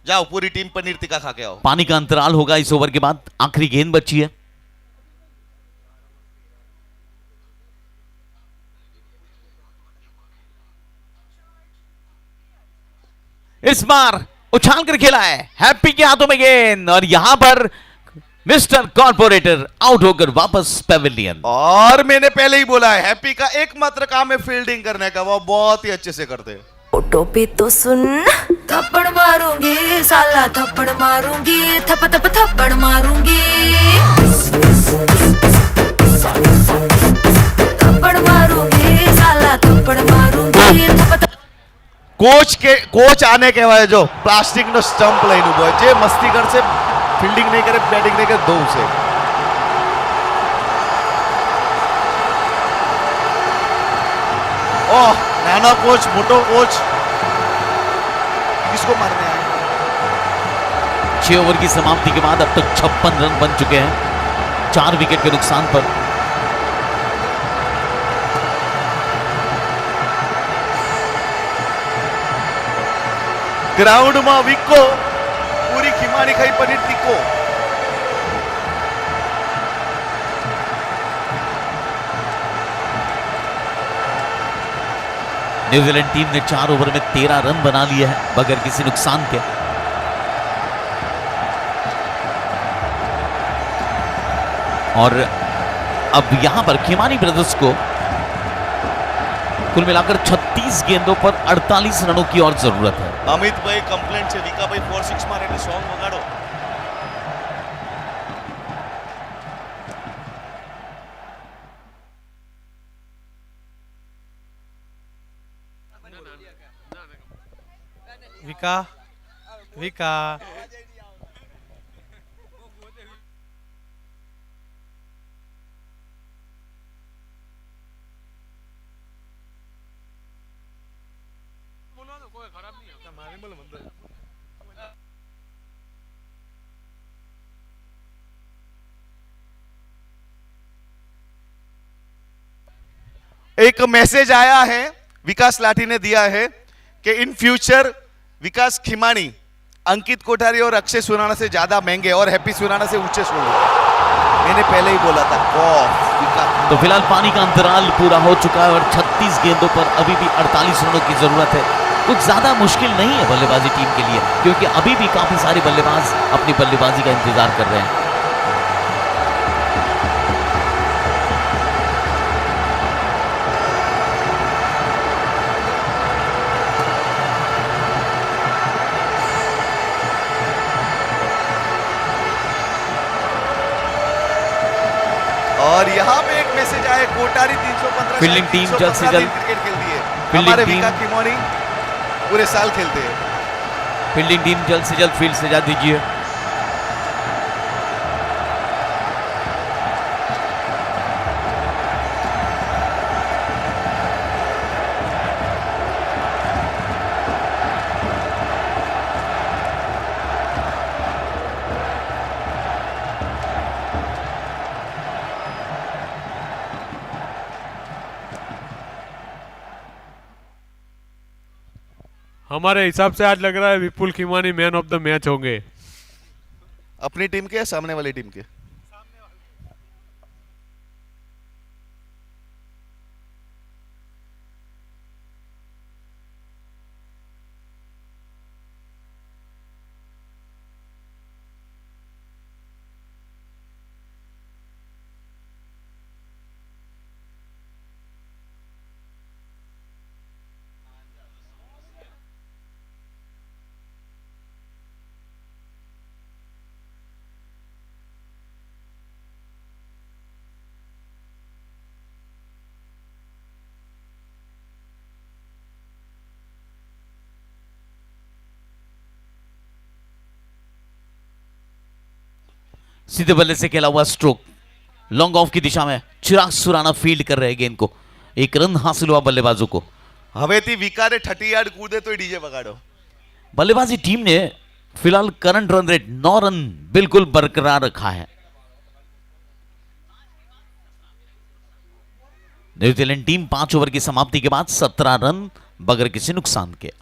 S2: जाओ पूरी टीम पनीर टिक्का खा के आओ।
S1: पानी का अंतराल होगा इस ओवर के बाद। आखिरी गेंद बची है। इस बार उछाल कर खेला है, हैप्पी के हाथों में गेंद और यहां पर मिस्टर कॉर्पोरेटर आउट होकर वापस पेविलियन।
S2: और मैंने पहले ही बोला है, हैप्पी का एकमात्र काम है फील्डिंग करने का, वो बहुत ही अच्छे से करते हैं।
S3: फोटो पे तो सुन, थप्पड़ मारूंगी साला, थप्पड़ मारूंगी, थप थप थप्पड़ मारूंगी, थप्पड़ मारूंगी साला, थप्पड़ मारूंगी, थप थप।
S2: कोच आने के बाद जो प्लास्टिक नो स्टंप लाइन उभो है, जे मस्ती कर से फील्डिंग नहीं करे, बैटिंग नहीं करे, दो उसे। ओह, नाना कोच, मोटो कोच, किसको मारने आए?
S1: 6 ओवर की समाप्ति के बाद अब तक 56 रन बन चुके हैं 4 विकेट के नुकसान पर।
S2: ग्राउंड में विको पूरी खिमाड़ी खाई पनीर टिक्को।
S1: न्यूजीलैंड टीम ने 4 ओवर में 13 रन बना लिए हैं बगैर किसी नुकसान के। और अब यहां पर खिमानी ब्रदर्स को कुल मिलाकर 36 गेंदों पर 48 रनों की और जरूरत है।
S2: अमित भाई कंप्लेंट से विका भाई 4-6 मारे એટલે सॉन्ग વગાડો।
S10: विका विका
S2: एक मैसेज आया है, विकास लाठी ने दिया है कि इन फ्यूचर विकास खिमानी अंकित कोठारी और अक्षय सुराना से ज्यादा महंगे और हैप्पी सुराना से ऊंचे छोड़ो। मैंने पहले ही बोला था।
S1: तो फिलहाल पानी का अंतराल पूरा हो चुका है और 36 गेंदों पर अभी भी 48 रनों की जरूरत है। कुछ ज्यादा मुश्किल नहीं है बल्लेबाजी टीम के लिए, क्योंकि अभी भी काफी सारे बल्लेबाज अपनी बल्लेबाजी का इंतजार कर रहे हैं।
S2: और यहाँ पे एक मैसेज आया, कोटारी 315
S1: फील्डिंग टीम जल्द से जल्द
S2: क्रिकेट खेलती है।
S1: फील्डिंग
S2: हमारे
S1: टीम
S2: विका खिमानी पूरे साल खेलते हैं।
S1: फील्डिंग टीम जल्द से जल्द फील्ड से जा दीजिए।
S10: हमारे हिसाब से आज लग रहा है विपुल खिमानी मैन ऑफ द मैच होंगे।
S2: अपनी टीम के या सामने वाली टीम के?
S1: सीधे बल्ले से खेला हुआ स्ट्रोक लॉन्ग ऑफ की दिशा में चिराग सुराना फील्ड कर रहे हैं गेंद को। 1 रन हासिल हुआ बल्लेबाजों को।
S2: हवेती विकारे 30 यार्ड कूदे तो डीजे बगाड़ो।
S1: बल्लेबाजी टीम ने फिलहाल करंट रन रेट 9 रन बिल्कुल बरकरार रखा है। न्यूजीलैंड टीम 5 ओवर की समाप्ति के बाद 17 रन बगैर किसी नुकसान के।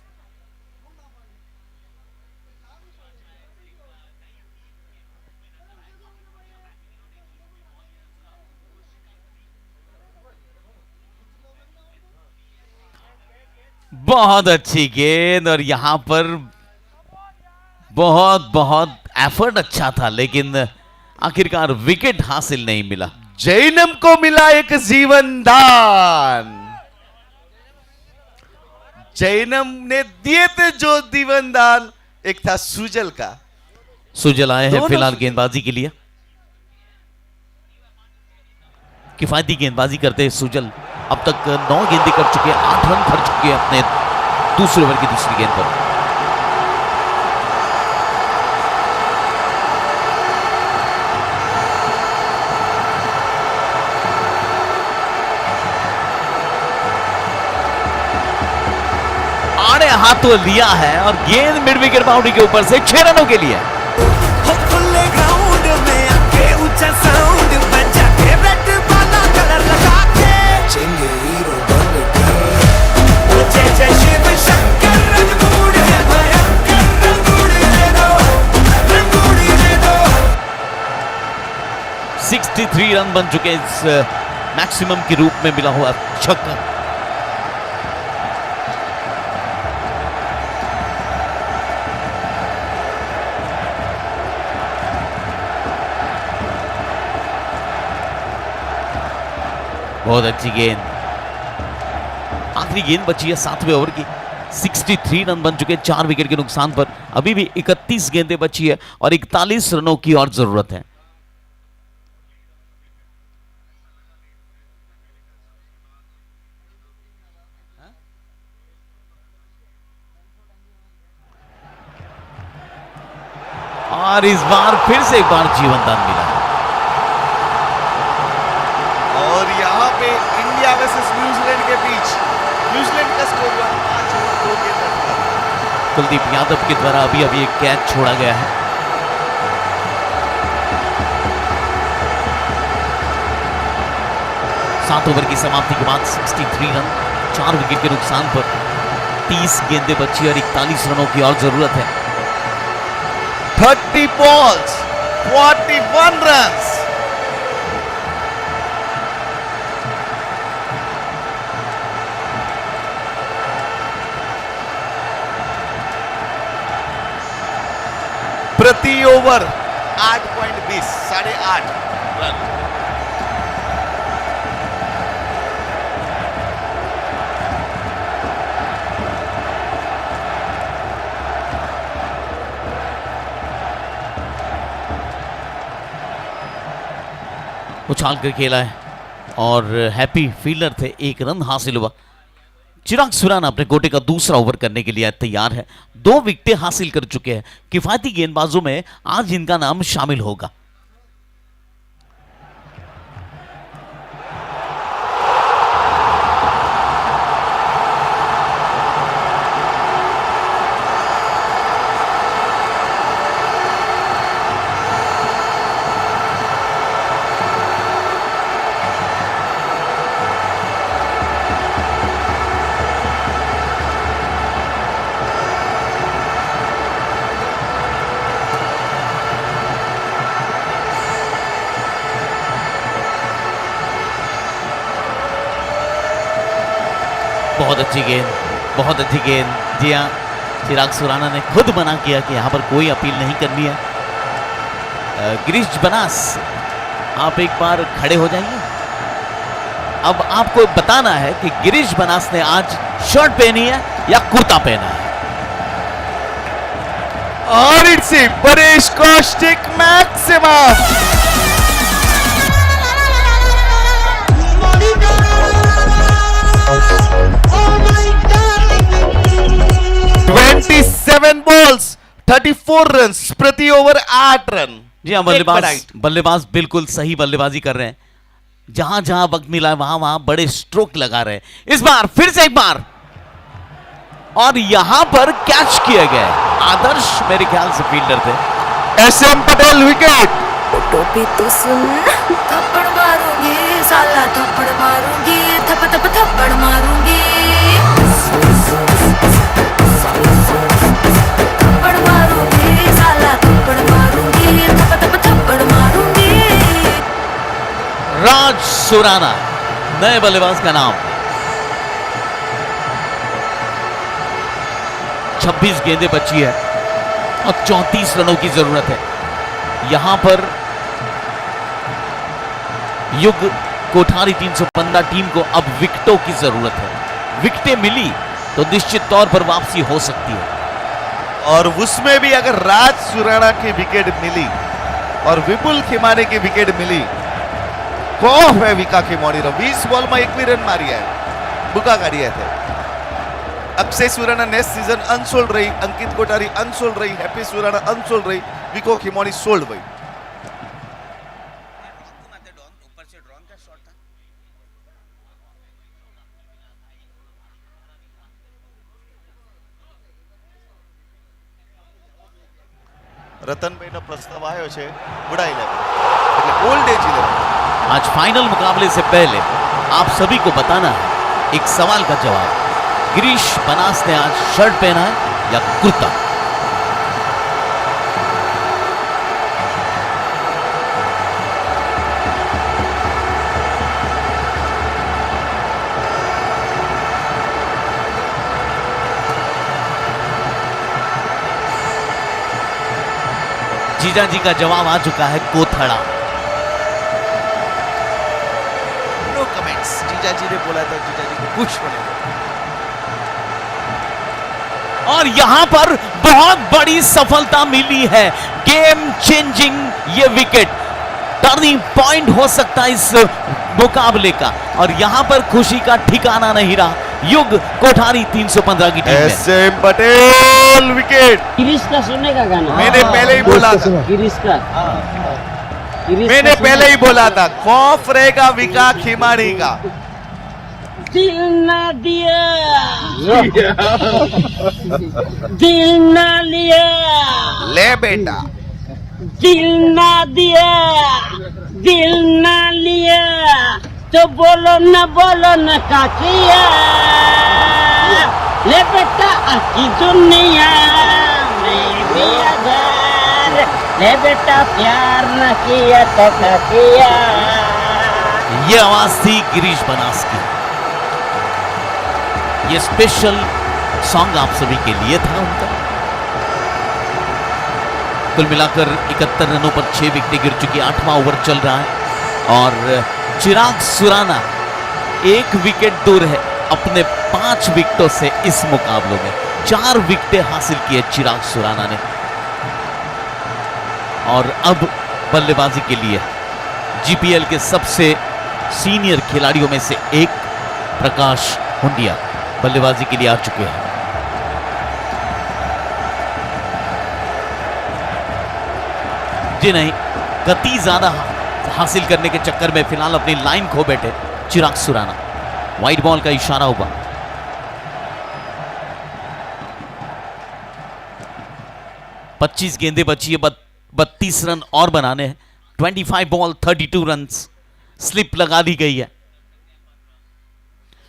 S1: बहुत अच्छी गेंद और यहां पर बहुत बहुत एफर्ट अच्छा था, लेकिन आखिरकार विकेट हासिल नहीं मिला।
S5: जैनम को मिला एक जीवन दान।
S2: जैनम ने दिए थे जो जीवन दान, एक था सुजल का।
S1: सुजल आए हैं
S2: दोनों
S1: फिलहाल
S2: सुजल।
S1: गेंदबाजी के लिए। किफायती गेंदबाजी करते हैं सुजल। अब तक 9 गेंदें कर चुके हैं, 8 रन कर चुके हैं अपने दूसरे ओवर की दूसरी गेंद पर। आड़े हाथों लिया है और गेंद मिड विकेट बाउंड्री के ऊपर से 6 रनों के लिए।
S4: खुले ग्राउंड में आके ऊंचा साउंड बजा के रेड वाला कलर लगा के चेंगे हीरो बन के जय जय शिव शंकर रंगूड़ है भयंकर रंगूड़ दे दो रंगूड़ दे दो।
S1: 63 रन बन चुके हैं इस मैक्सिमम के रूप में मिला हुआ छक्का। बहुत अच्छी गेंद। आखिरी गेंद बची है 7वें ओवर की। 63 रन बन चुके हैं 4 विकेट के नुकसान पर। अभी भी 31 गेंदें बची है और 41 रनों की और जरूरत है। और इस बार फिर से एक बार जीवन दान मिला।
S2: और यहाँ पे इंडिया वर्सेस न्यूजीलैंड के बीच न्यूजीलैंड का स्कोर हुआ 5 ओवर 2 गेंद पर।
S1: कुलदीप यादव के द्वारा अभी अभी एक कैच छोड़ा गया है। सात ओवर की समाप्ति के बाद 63 रन 4 विकेट के नुकसान पर 30 गेंदें बची और 41 रनों की और जरूरत है।
S2: 30 balls 41 runs। प्रति ओवर 8.20 8.5 रन।
S1: उछाल कर खेला है और हैप्पी फील्डर थे, 1 रन हासिल हुआ। चिराग सुराना अपने कोटे का दूसरा ओवर करने के लिए तैयार है। 2 विकेटें हासिल कर चुके हैं। किफायती गेंदबाजों में आज इनका नाम शामिल होगा। बहुत अच्छी गेंद, बहुत अच्छी गेंद। जी हाँ, चिराग सुराना ने खुद मना किया कि यहाँ पर कोई अपील नहीं करनी है। गिरीश बनास, आप एक बार खड़े हो जाइए। अब आपको बताना है कि गिरीश बनास ने आज शर्ट पहनी है या कुर्ता पहना है।
S5: और it's Paresh Kaushik maximum. 27 balls 34 runs, प्रति ओवर 8 रन।
S1: जी हाँ, बल्लेबाज बिल्कुल सही बल्लेबाजी कर रहे हैं। जहां जहां वक्त मिला है वहां वहां बड़े स्ट्रोक लगा रहे हैं। इस बार फिर से एक बार और यहां पर कैच किया गया है। आदर्श मेरे ख्याल से फील्डर थे।
S5: SM Patel wicket.
S3: टोपी तो सुन, थप्पड़ मारूंगी साला, थप्पड़ मारूंगी, थप थप थप्पड़ मारूंगी, थप्पड़ मारूंगी साला, थप्पड़ मारूंगी, थप थप थप्पड़ मारूंगी।
S1: राज सुराना नए बल्लेबाज का नाम। 26 गेंदें बची है और 34 रनों की जरूरत है। यहां पर युग कोठारी 315 टीम को अब विकेटों की जरूरत है। विकेटें मिली तो निश्चित तौर पर वापसी हो सकती है।
S5: और उसमें भी अगर राज सुराणा की विकेट मिली और विपुल खिमानी की विकेट मिली, खौफ है विका खिमानी रो 20 बॉल में 1 रन मारी है, बुका काढ़ी थे। Akshay Surana next season unsold रही, अंकित कोठारी अनसोल्ड रही, हैप्पी सुराणा अनसोल्ड रही, विको खिमानी सोल्ड हुई। રતનભાઈનો પ્રસ્તાવ આવ્યો છે ઉડાઈ લેવો, એટલે ઓલ્ડ એજ 11।
S1: आज फाइनल मुकाबले से पहले आप सभी को बताना है एक सवाल का जवाब। गिरीश बनास ने आज शर्ट पहना है या कुर्ता? जीजा जी का जवाब आ चुका है कोथड़ा।
S5: No comments. जीजा जी ने बोला था, जीजा जी को कुछ बोले।
S1: और यहां पर बहुत बड़ी सफलता मिली है, गेम चेंजिंग ये विकेट टर्निंग पॉइंट हो सकता है इस मुकाबले का। और यहां पर खुशी का ठिकाना नहीं रहा युग कोठारी 315 की टीम में।
S5: SM Patel wicket.
S11: गिरीश का सुनने का गाना
S5: मैंने पहले ही बोला था,
S11: गिरीश का
S5: मैंने पहले ही बोला था खौफ रहेगा विका खिमानी का।
S11: दिल ना दिया दिल ना लिया,
S5: ले बेटा
S11: दिल ना दिया दिल ना लिया, तो बोलो न काकिया। ले बेटा आकी दुनिया में भी अगर ले बेटा प्यार न किया तो क्या किया।
S1: ये आवाज थी गिरीश बनास की। ये स्पेशल सॉन्ग आप सभी के लिए था उनका। कुल मिलाकर 71 रनों पर 6 विकेटें गिर चुकी, 8वां ओवर चल रहा है और चिराग सुराना 1 विकेट दूर है अपने 5 विकेटों से। इस मुकाबलों में 4 विकेटें हासिल की है चिराग सुराना ने। और अब बल्लेबाजी के लिए जीपीएल के सबसे सीनियर खिलाड़ियों में से एक प्रकाश हुंडिया बल्लेबाजी के लिए आ चुके हैं। जी नहीं, गति ज्यादा हासिल करने के चक्कर में फिलहाल अपनी लाइन खो बैठे चिराग सुराना। वाइड बॉल का इशारा हुआ। पच्चीस गेंदें बची है, 32 रन और बनाने हैं। 25 बॉल 32 रन, स्लिप लगा दी गई है।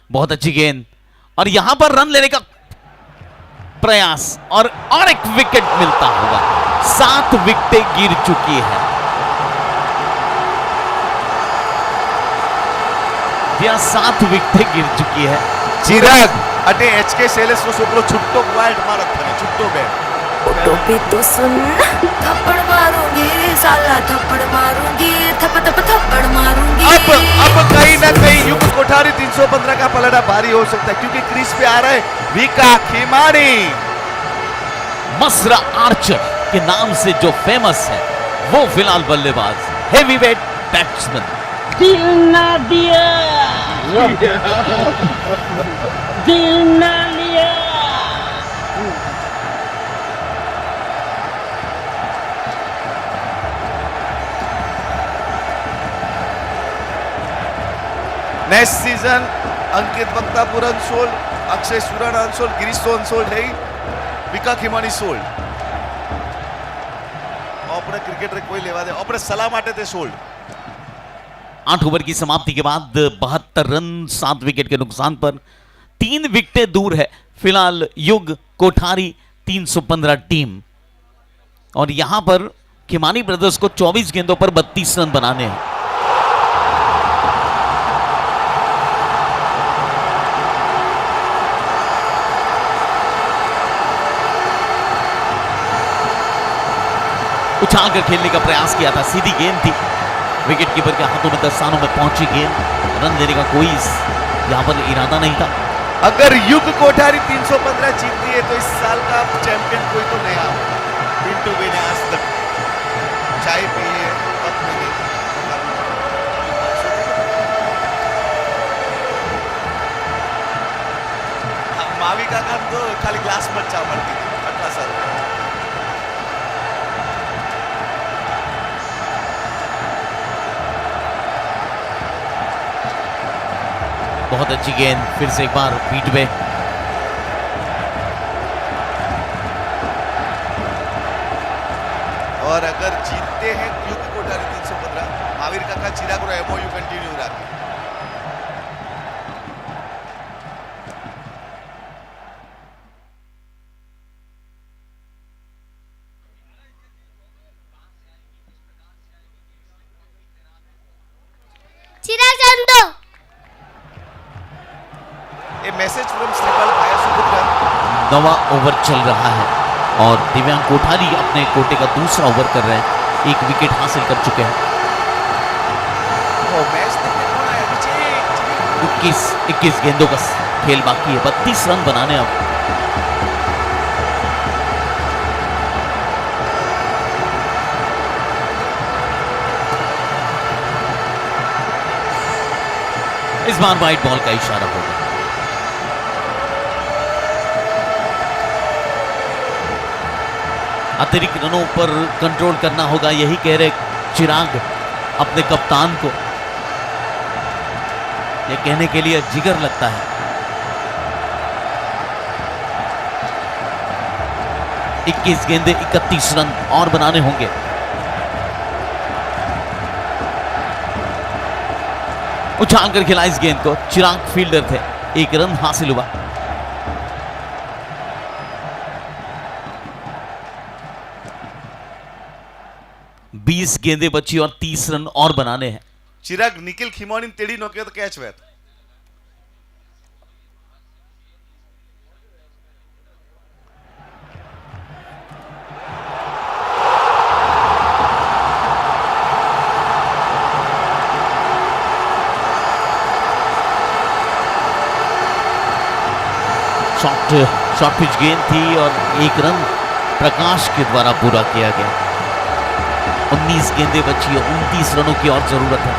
S1: बहुत अच्छी गेंद और यहां पर रन लेने का प्रयास और एक विकेट मिलता होगा। 7 विकेटें गिर चुकी है। 7 विकेटें गिर चुकी है।
S5: चिराग अटे एचके सेलेस नो छोकरो छुट्टो वाइड मारत था, छुट्टो बैट।
S3: फोटो पे तो सुन, थप्पड़ मारूंगी साला, थप्पड़ मारूंगी, थप्पड़ मारूंगी।
S5: अब कहीं ना कहीं युग कोठारी 315 का पलड़ा भारी हो सकता है, क्योंकि क्रीज पे आ रहा है विका खिमानी।
S1: मसरा आर्चर के नाम से जो फेमस है वो फिलहाल बल्लेबाज, हेवीवेट बैट्समैन।
S11: दिल ना दिया दिल ना लिया।
S5: नेक्स्ट सीजन अंकित बक्तापुर अनसोल्ड, अक्षय सुराणा अनसोल्ड, गिरीश तो अनसोल्ड है, विका खिमानी सोल्ड। अपने क्रिकेटर कोई लेवा दे, अपने सलाह माटे ते सोल्ड।
S1: 8 ओवर की समाप्ति के बाद 72 रन 7 विकेट के नुकसान पर 3 विकेटें दूर है फिलहाल युग कोठारी 315 टीम। और यहां पर खिमानी ब्रदर्स को 24 गेंदों पर 32 रन बनाने हैं। उछाल कर खेलने का प्रयास किया था, सीधी गेंद थी, विकेट कीपर के हाथों में दस्तानों में पहुंची गेंद, रन देने का कोई यहाँ पर इरादा नहीं था।
S5: अगर युग कोठारी 315 जीतती है तो इस साल का चैंपियन कोई तो नया पिंटू भी ने आज तक चाय पी है, कप में नहीं। मावी का काम तो खाली ग्लास में चा पड़ती थी 18 साल में।
S1: बहुत अच्छी गेंद, फिर से एक बार पीठ में।
S5: और अगर जीतते हैं युग कोठारी 315, महावीर काका चिराग रो एमओयू कंटिन्यू रखे।
S12: चिराग जान दो।
S5: ए मैसेज फ्रॉम श्रीपाल भाया सुपुत्र।
S1: 9वां ओवर चल रहा है और दिव्यांग कोठारी अपने कोटे का दूसरा ओवर कर रहे हैं, एक विकेट हासिल कर चुके हैं।
S5: ओ मैच देखने कौन आया पीछे?
S1: 21 गेंदों का खेल बाकी है, 32 रन बनाने अब। इस बार वाइट बॉल का इशारा होगा। अतिरिक्त रनों पर कंट्रोल करना होगा, यही कह रहे चिराग अपने कप्तान को। यह कहने के लिए जिगर लगता है। 21 गेंदे 31 रन और बनाने होंगे। उछाल कर खिला इस गेंद को, चिराग फील्डर थे, एक रन हासिल हुआ। बीस गेंदें बची और 30 रन और बनाने हैं।
S5: चिराग निखिल खिमोनी तेड़ी नोके तो कैच वेत।
S1: शॉर्ट पिच गेंद थी और एक रन प्रकाश के द्वारा पूरा किया गया। 19 गेंदें बची है, 29 रनों की और जरूरत है।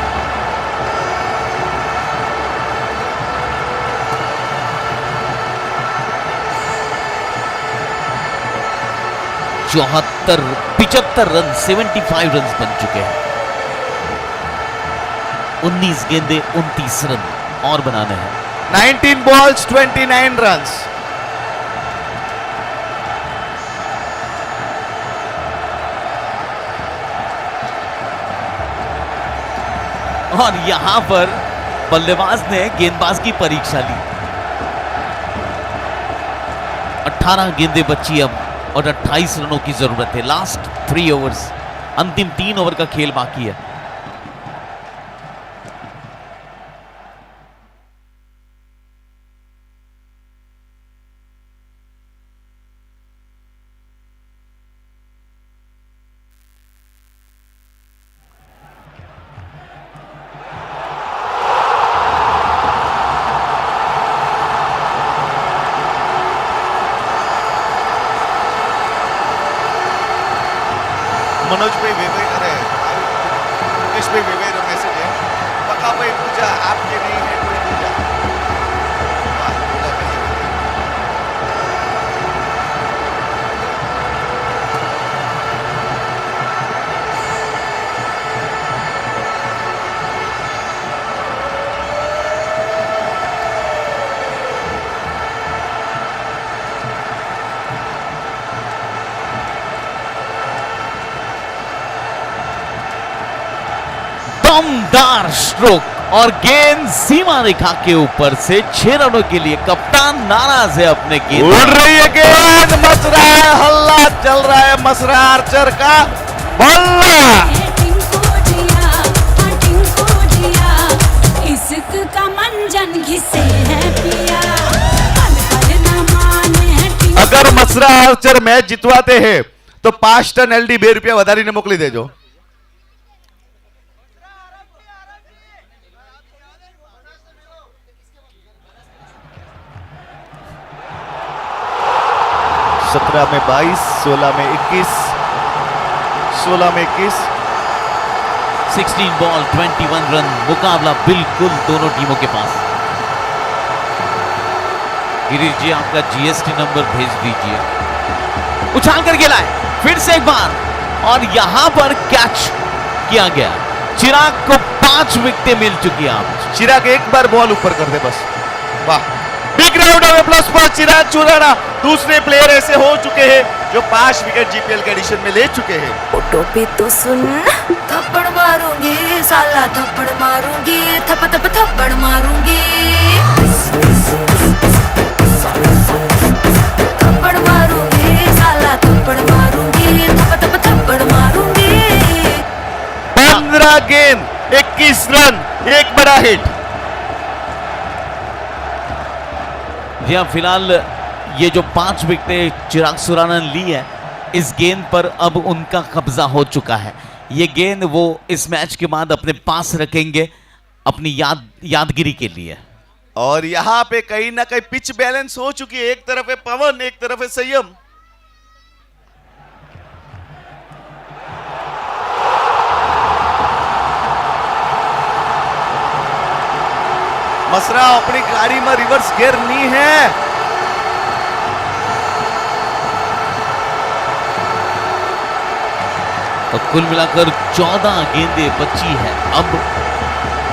S1: चौहत्तर 75 रन 75 रन बन चुके हैं। 19 गेंदें 29 रन और बनाने हैं।
S5: 19 balls 29 runs।
S1: और यहां पर बल्लेबाज ने गेंदबाज की परीक्षा ली। 18 गेंदें बची अब और 28 रनों की जरूरत है। लास्ट 3 ओवर्स, अंतिम 3 ओवर का खेल बाकी है।
S5: मनोज भाई वेवे अरे मुकेश भाई वेवे रो मैसेज है, पक्का भाई पूजा आपके नहीं है कोई पूजा। वाह, पूजा बढ़िया।
S1: दमदार स्ट्रोक और गेंद सीमा रेखा के ऊपर से 6 रनों के लिए। कप्तान नाराज है अपने गेंद।
S5: उड़ रही है गेंद, मच रहा है हल्ला, चल रहा है मसरा आर्चर का बल्ला।
S3: इश्क का मंजन घिसे है पिया।
S5: अगर मसरा आर्चर मैच जितवाते हैं તો 5 ટન LD 2 રૂપિયા વધારીને મોકલી દેજો. सत्रह में 22, 16 में 21, 16 में 21.
S1: 16 बॉल 21 रन, मुकाबला बिल्कुल दोनों टीमों के पास. गिरीश जी आपका जीएसटी नंबर भेज दीजिए. उछाल कर खेला है फिर से एक बार और यहां पर कैच किया गया. चिराग को 5 विकेटें मिल चुकी हैं. आप
S5: चिराग एक बार बॉल ऊपर कर दे बस. वाह, big round of applause for Chirag Churana. दूसरे प्लेयर ऐसे हो चुके हैं जो 5 विकेट जीपीएल के एडिशन में ले चुके हैं.
S3: फोटो पे तो सुन, थप्पड़ मारूंगी साला, थप्पड़ मारूंगी, थप थप थप्पड़ मारूंगी, थप्पड़ मारूंगी साला, थप्पड़ मारूंगी, थप थप थप्पड़ मारूंगी.
S5: 15 गेंद 21 रन, एक बड़ा हिट.
S1: जी हाँ, फिलहाल ये जो 5 विकेटें चिराग सुराना ने ली है, इस गेंद पर अब उनका कब्जा हो चुका है. ये गेंद वो इस मैच के बाद अपने पास रखेंगे अपनी यादगिरी के लिए.
S2: और यहां पे कहीं ना कहीं पिच बैलेंस हो चुकी है. एक तरफ है पवन, एक तरफ है संयम.
S5: मसरा अपनी गाड़ी में रिवर्स गियर नहीं है.
S1: तो कुल मिलाकर 14 गेंदें बची है अब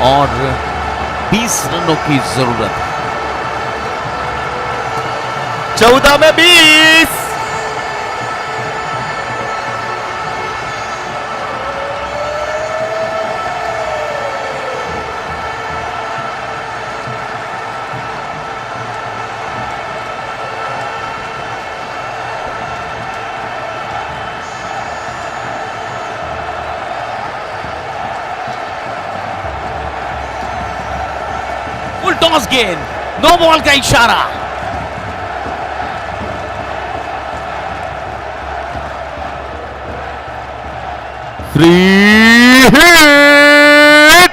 S1: और 20 रनों की जरूरत है.
S5: 14 में 20.
S1: फुल टॉस गेंद, नो बॉल का इशारा.
S5: Free hit.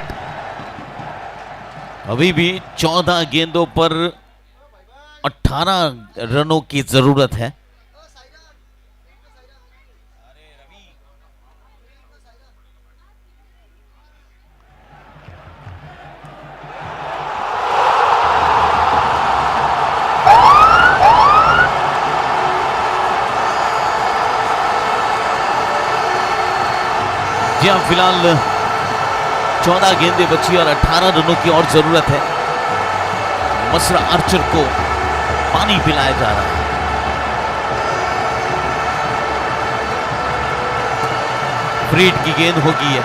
S1: अभी भी 14 गेंदों पर 18 रनों की जरूरत है. जी हाँ, फिलहाल 14 गेंदें बची और 18 रनों की और जरूरत है. मसरा आर्चर को पानी पिलाया जा रहा है. फ्रीड की गेंद होगी है.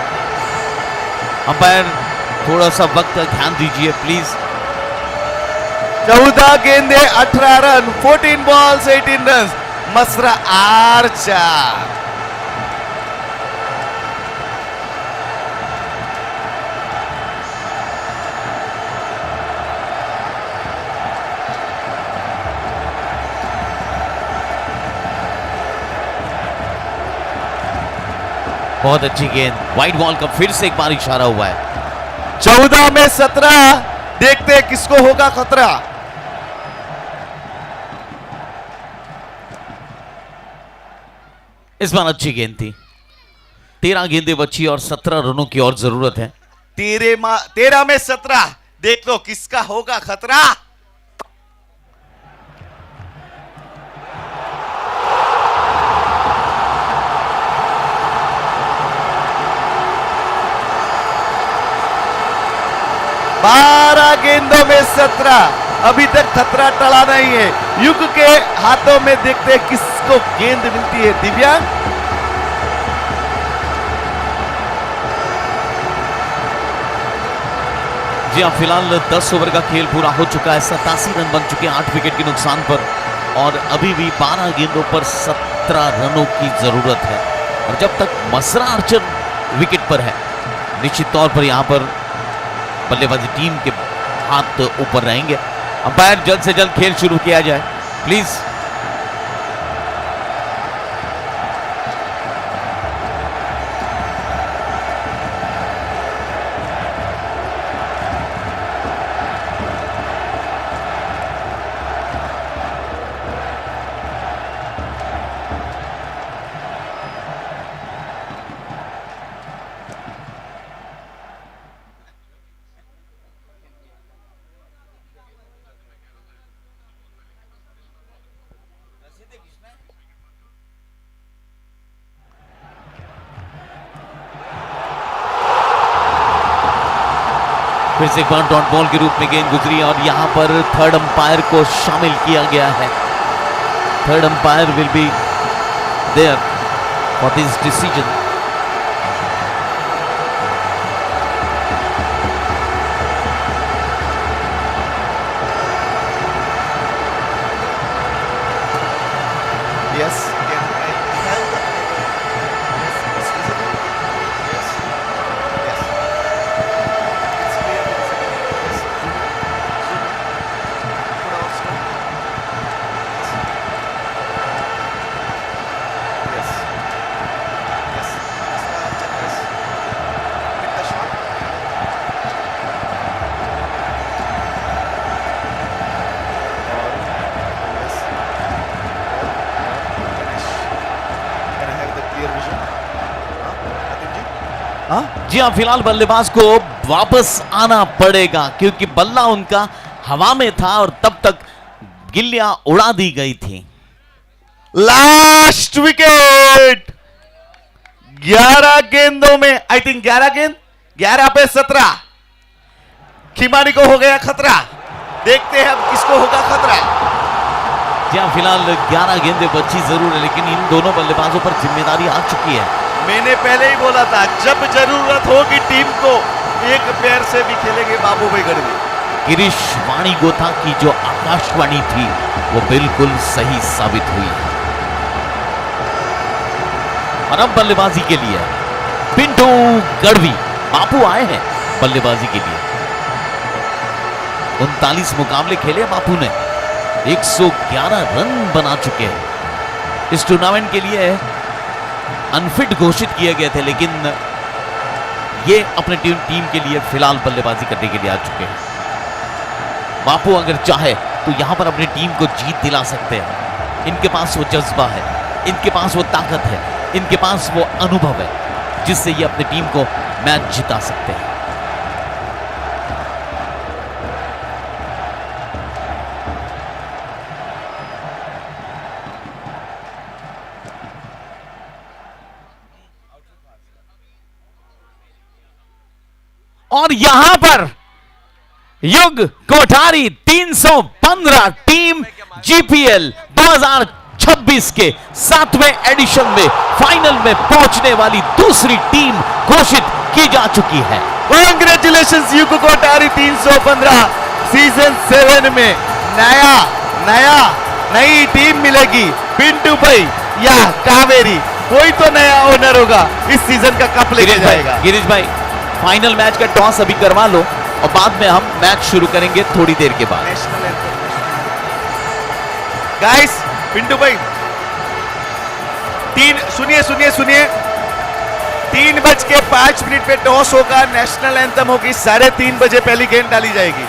S1: अंपायर थोड़ा सा वक्त का ध्यान दीजिए प्लीज.
S5: 14 गेंदे 18 रन, 14 बॉल्स 18 रन. मसरा आर्चर.
S1: बहुत अच्छी गेंद. वाइड बॉल का फिर से एक बार इशारा हुआ है.
S5: 14 में 17. देखते हैं किसको होगा खतरा.
S1: इस बार अच्छी गेंद थी. 13 गेंदें बची और 17 रनों की और जरूरत है.
S2: 13 में 17. देख लो किसका होगा खतरा.
S5: बारह गेंदों में 17. अभी तक खतरा टला नहीं है. युग के हाथों में देखते हैं किसको गेंद मिलती है. दिव्यांग.
S1: जी हाँ, फिलहाल 10 ओवर का खेल पूरा हो चुका है. 87 रन बन चुके हैं 8 विकेट के नुकसान पर और अभी भी 12 गेंदों पर 17 रनों की जरूरत है. और जब तक मसरा आर्चर विकेट पर है, निश्चित तौर पर यहां पर बल्लेबाजी टीम के हाथ ऊपर रहेंगे. अंपायर जल्द से जल्द खेल शुरू किया जाए प्लीज. फिर से एक बार डॉट बॉल के रूप में गेंद गुजरी और यहां पर थर्ड अंपायर को शामिल किया गया है. Third umpire will be there for this decision.
S5: Yes, again, I held the yes, it's visible. Yes, yes. It's clear, visible. Yes. Zoom in. Put out stop. Yes. Yes. Yes. Check this. Hit the shot. Yes. Can I have the clear vision? Atim ji? हाँ?
S1: जी हाँ, फिलहाल बल्लेबाज को वापस आना पड़ेगा क्योंकि बल्ला उनका हवा में था और तब तक गिल्लियां उड़ा दी गई थी.
S5: लास्ट विकेट 11 गेंदों में आई थिंक 11 गेंद 11 पे 17 खिमानी को हो गया खतरा. देखते हैं अब किसको होगा खतरा.
S1: जी हाँ, फिलहाल 11 गेंदें बची जरूर है लेकिन इन दोनों बल्लेबाजों पर जिम्मेदारी आ चुकी है.
S5: मैंने पहले ही बोला था जब जरूरत होगी टीम को एक पैर से भी खेलेंगे बाबू भाई गढ़वी.
S1: गिरीश वाणी गोथा की जो आकाशवाणी थी वो बिल्कुल सही साबित हुई. और अब बल्लेबाजी के लिए पिंटू गढ़वी बापू आए हैं बल्लेबाजी के लिए. 39 मुकाबले खेले बापू ने, 111 रन बना चुके हैं. इस टूर्नामेंट के लिए अनफिट घोषित किए गए थे लेकिन ये अपने टीम के लिए फिलहाल बल्लेबाजी करने के लिए आ चुके हैं. बापू अगर चाहे तो यहां पर अपनी टीम को जीत दिला सकते हैं. इनके पास वो जज्बा है, इनके पास वो ताकत है, इनके पास वो अनुभव है जिससे ये अपनी टीम को मैच जिता सकते हैं. और यहां पर युग कोठारी 315 टीम जीपीएल 2026 के 7वें एडिशन में फाइनल में पहुंचने वाली दूसरी टीम घोषित की जा चुकी है.
S5: कांग्रेचुलेशंस युग कोठारी 315 सीजन 7 में नई टीम मिलेगी. पिंटू भाई या कावेरी कोई तो नया ओनर होगा इस सीजन का कप लेके जाएगा.
S1: गिरीश भाई फाइनल मैच का टॉस अभी करवा लो और बाद में हम मैच शुरू करेंगे थोड़ी देर के बाद.
S5: National anthem guys. पिंटू भाई सुनिए 3:05 पे टॉस होगा, नेशनल एंथम होगी, 3:30 बजे पहली गेंद डाली जाएगी.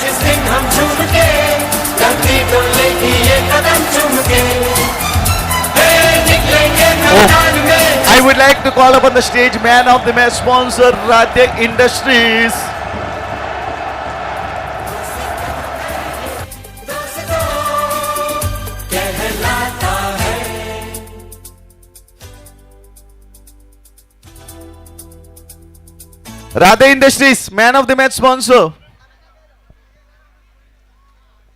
S4: जिस दिन हम झूम के धरती डोलेगी ये कदम चूम के निकलेंगे मैदान में.
S5: I would like to call upon the stage man of the match sponsor Radhe Industries. Radhe Industries, man of the match sponsor.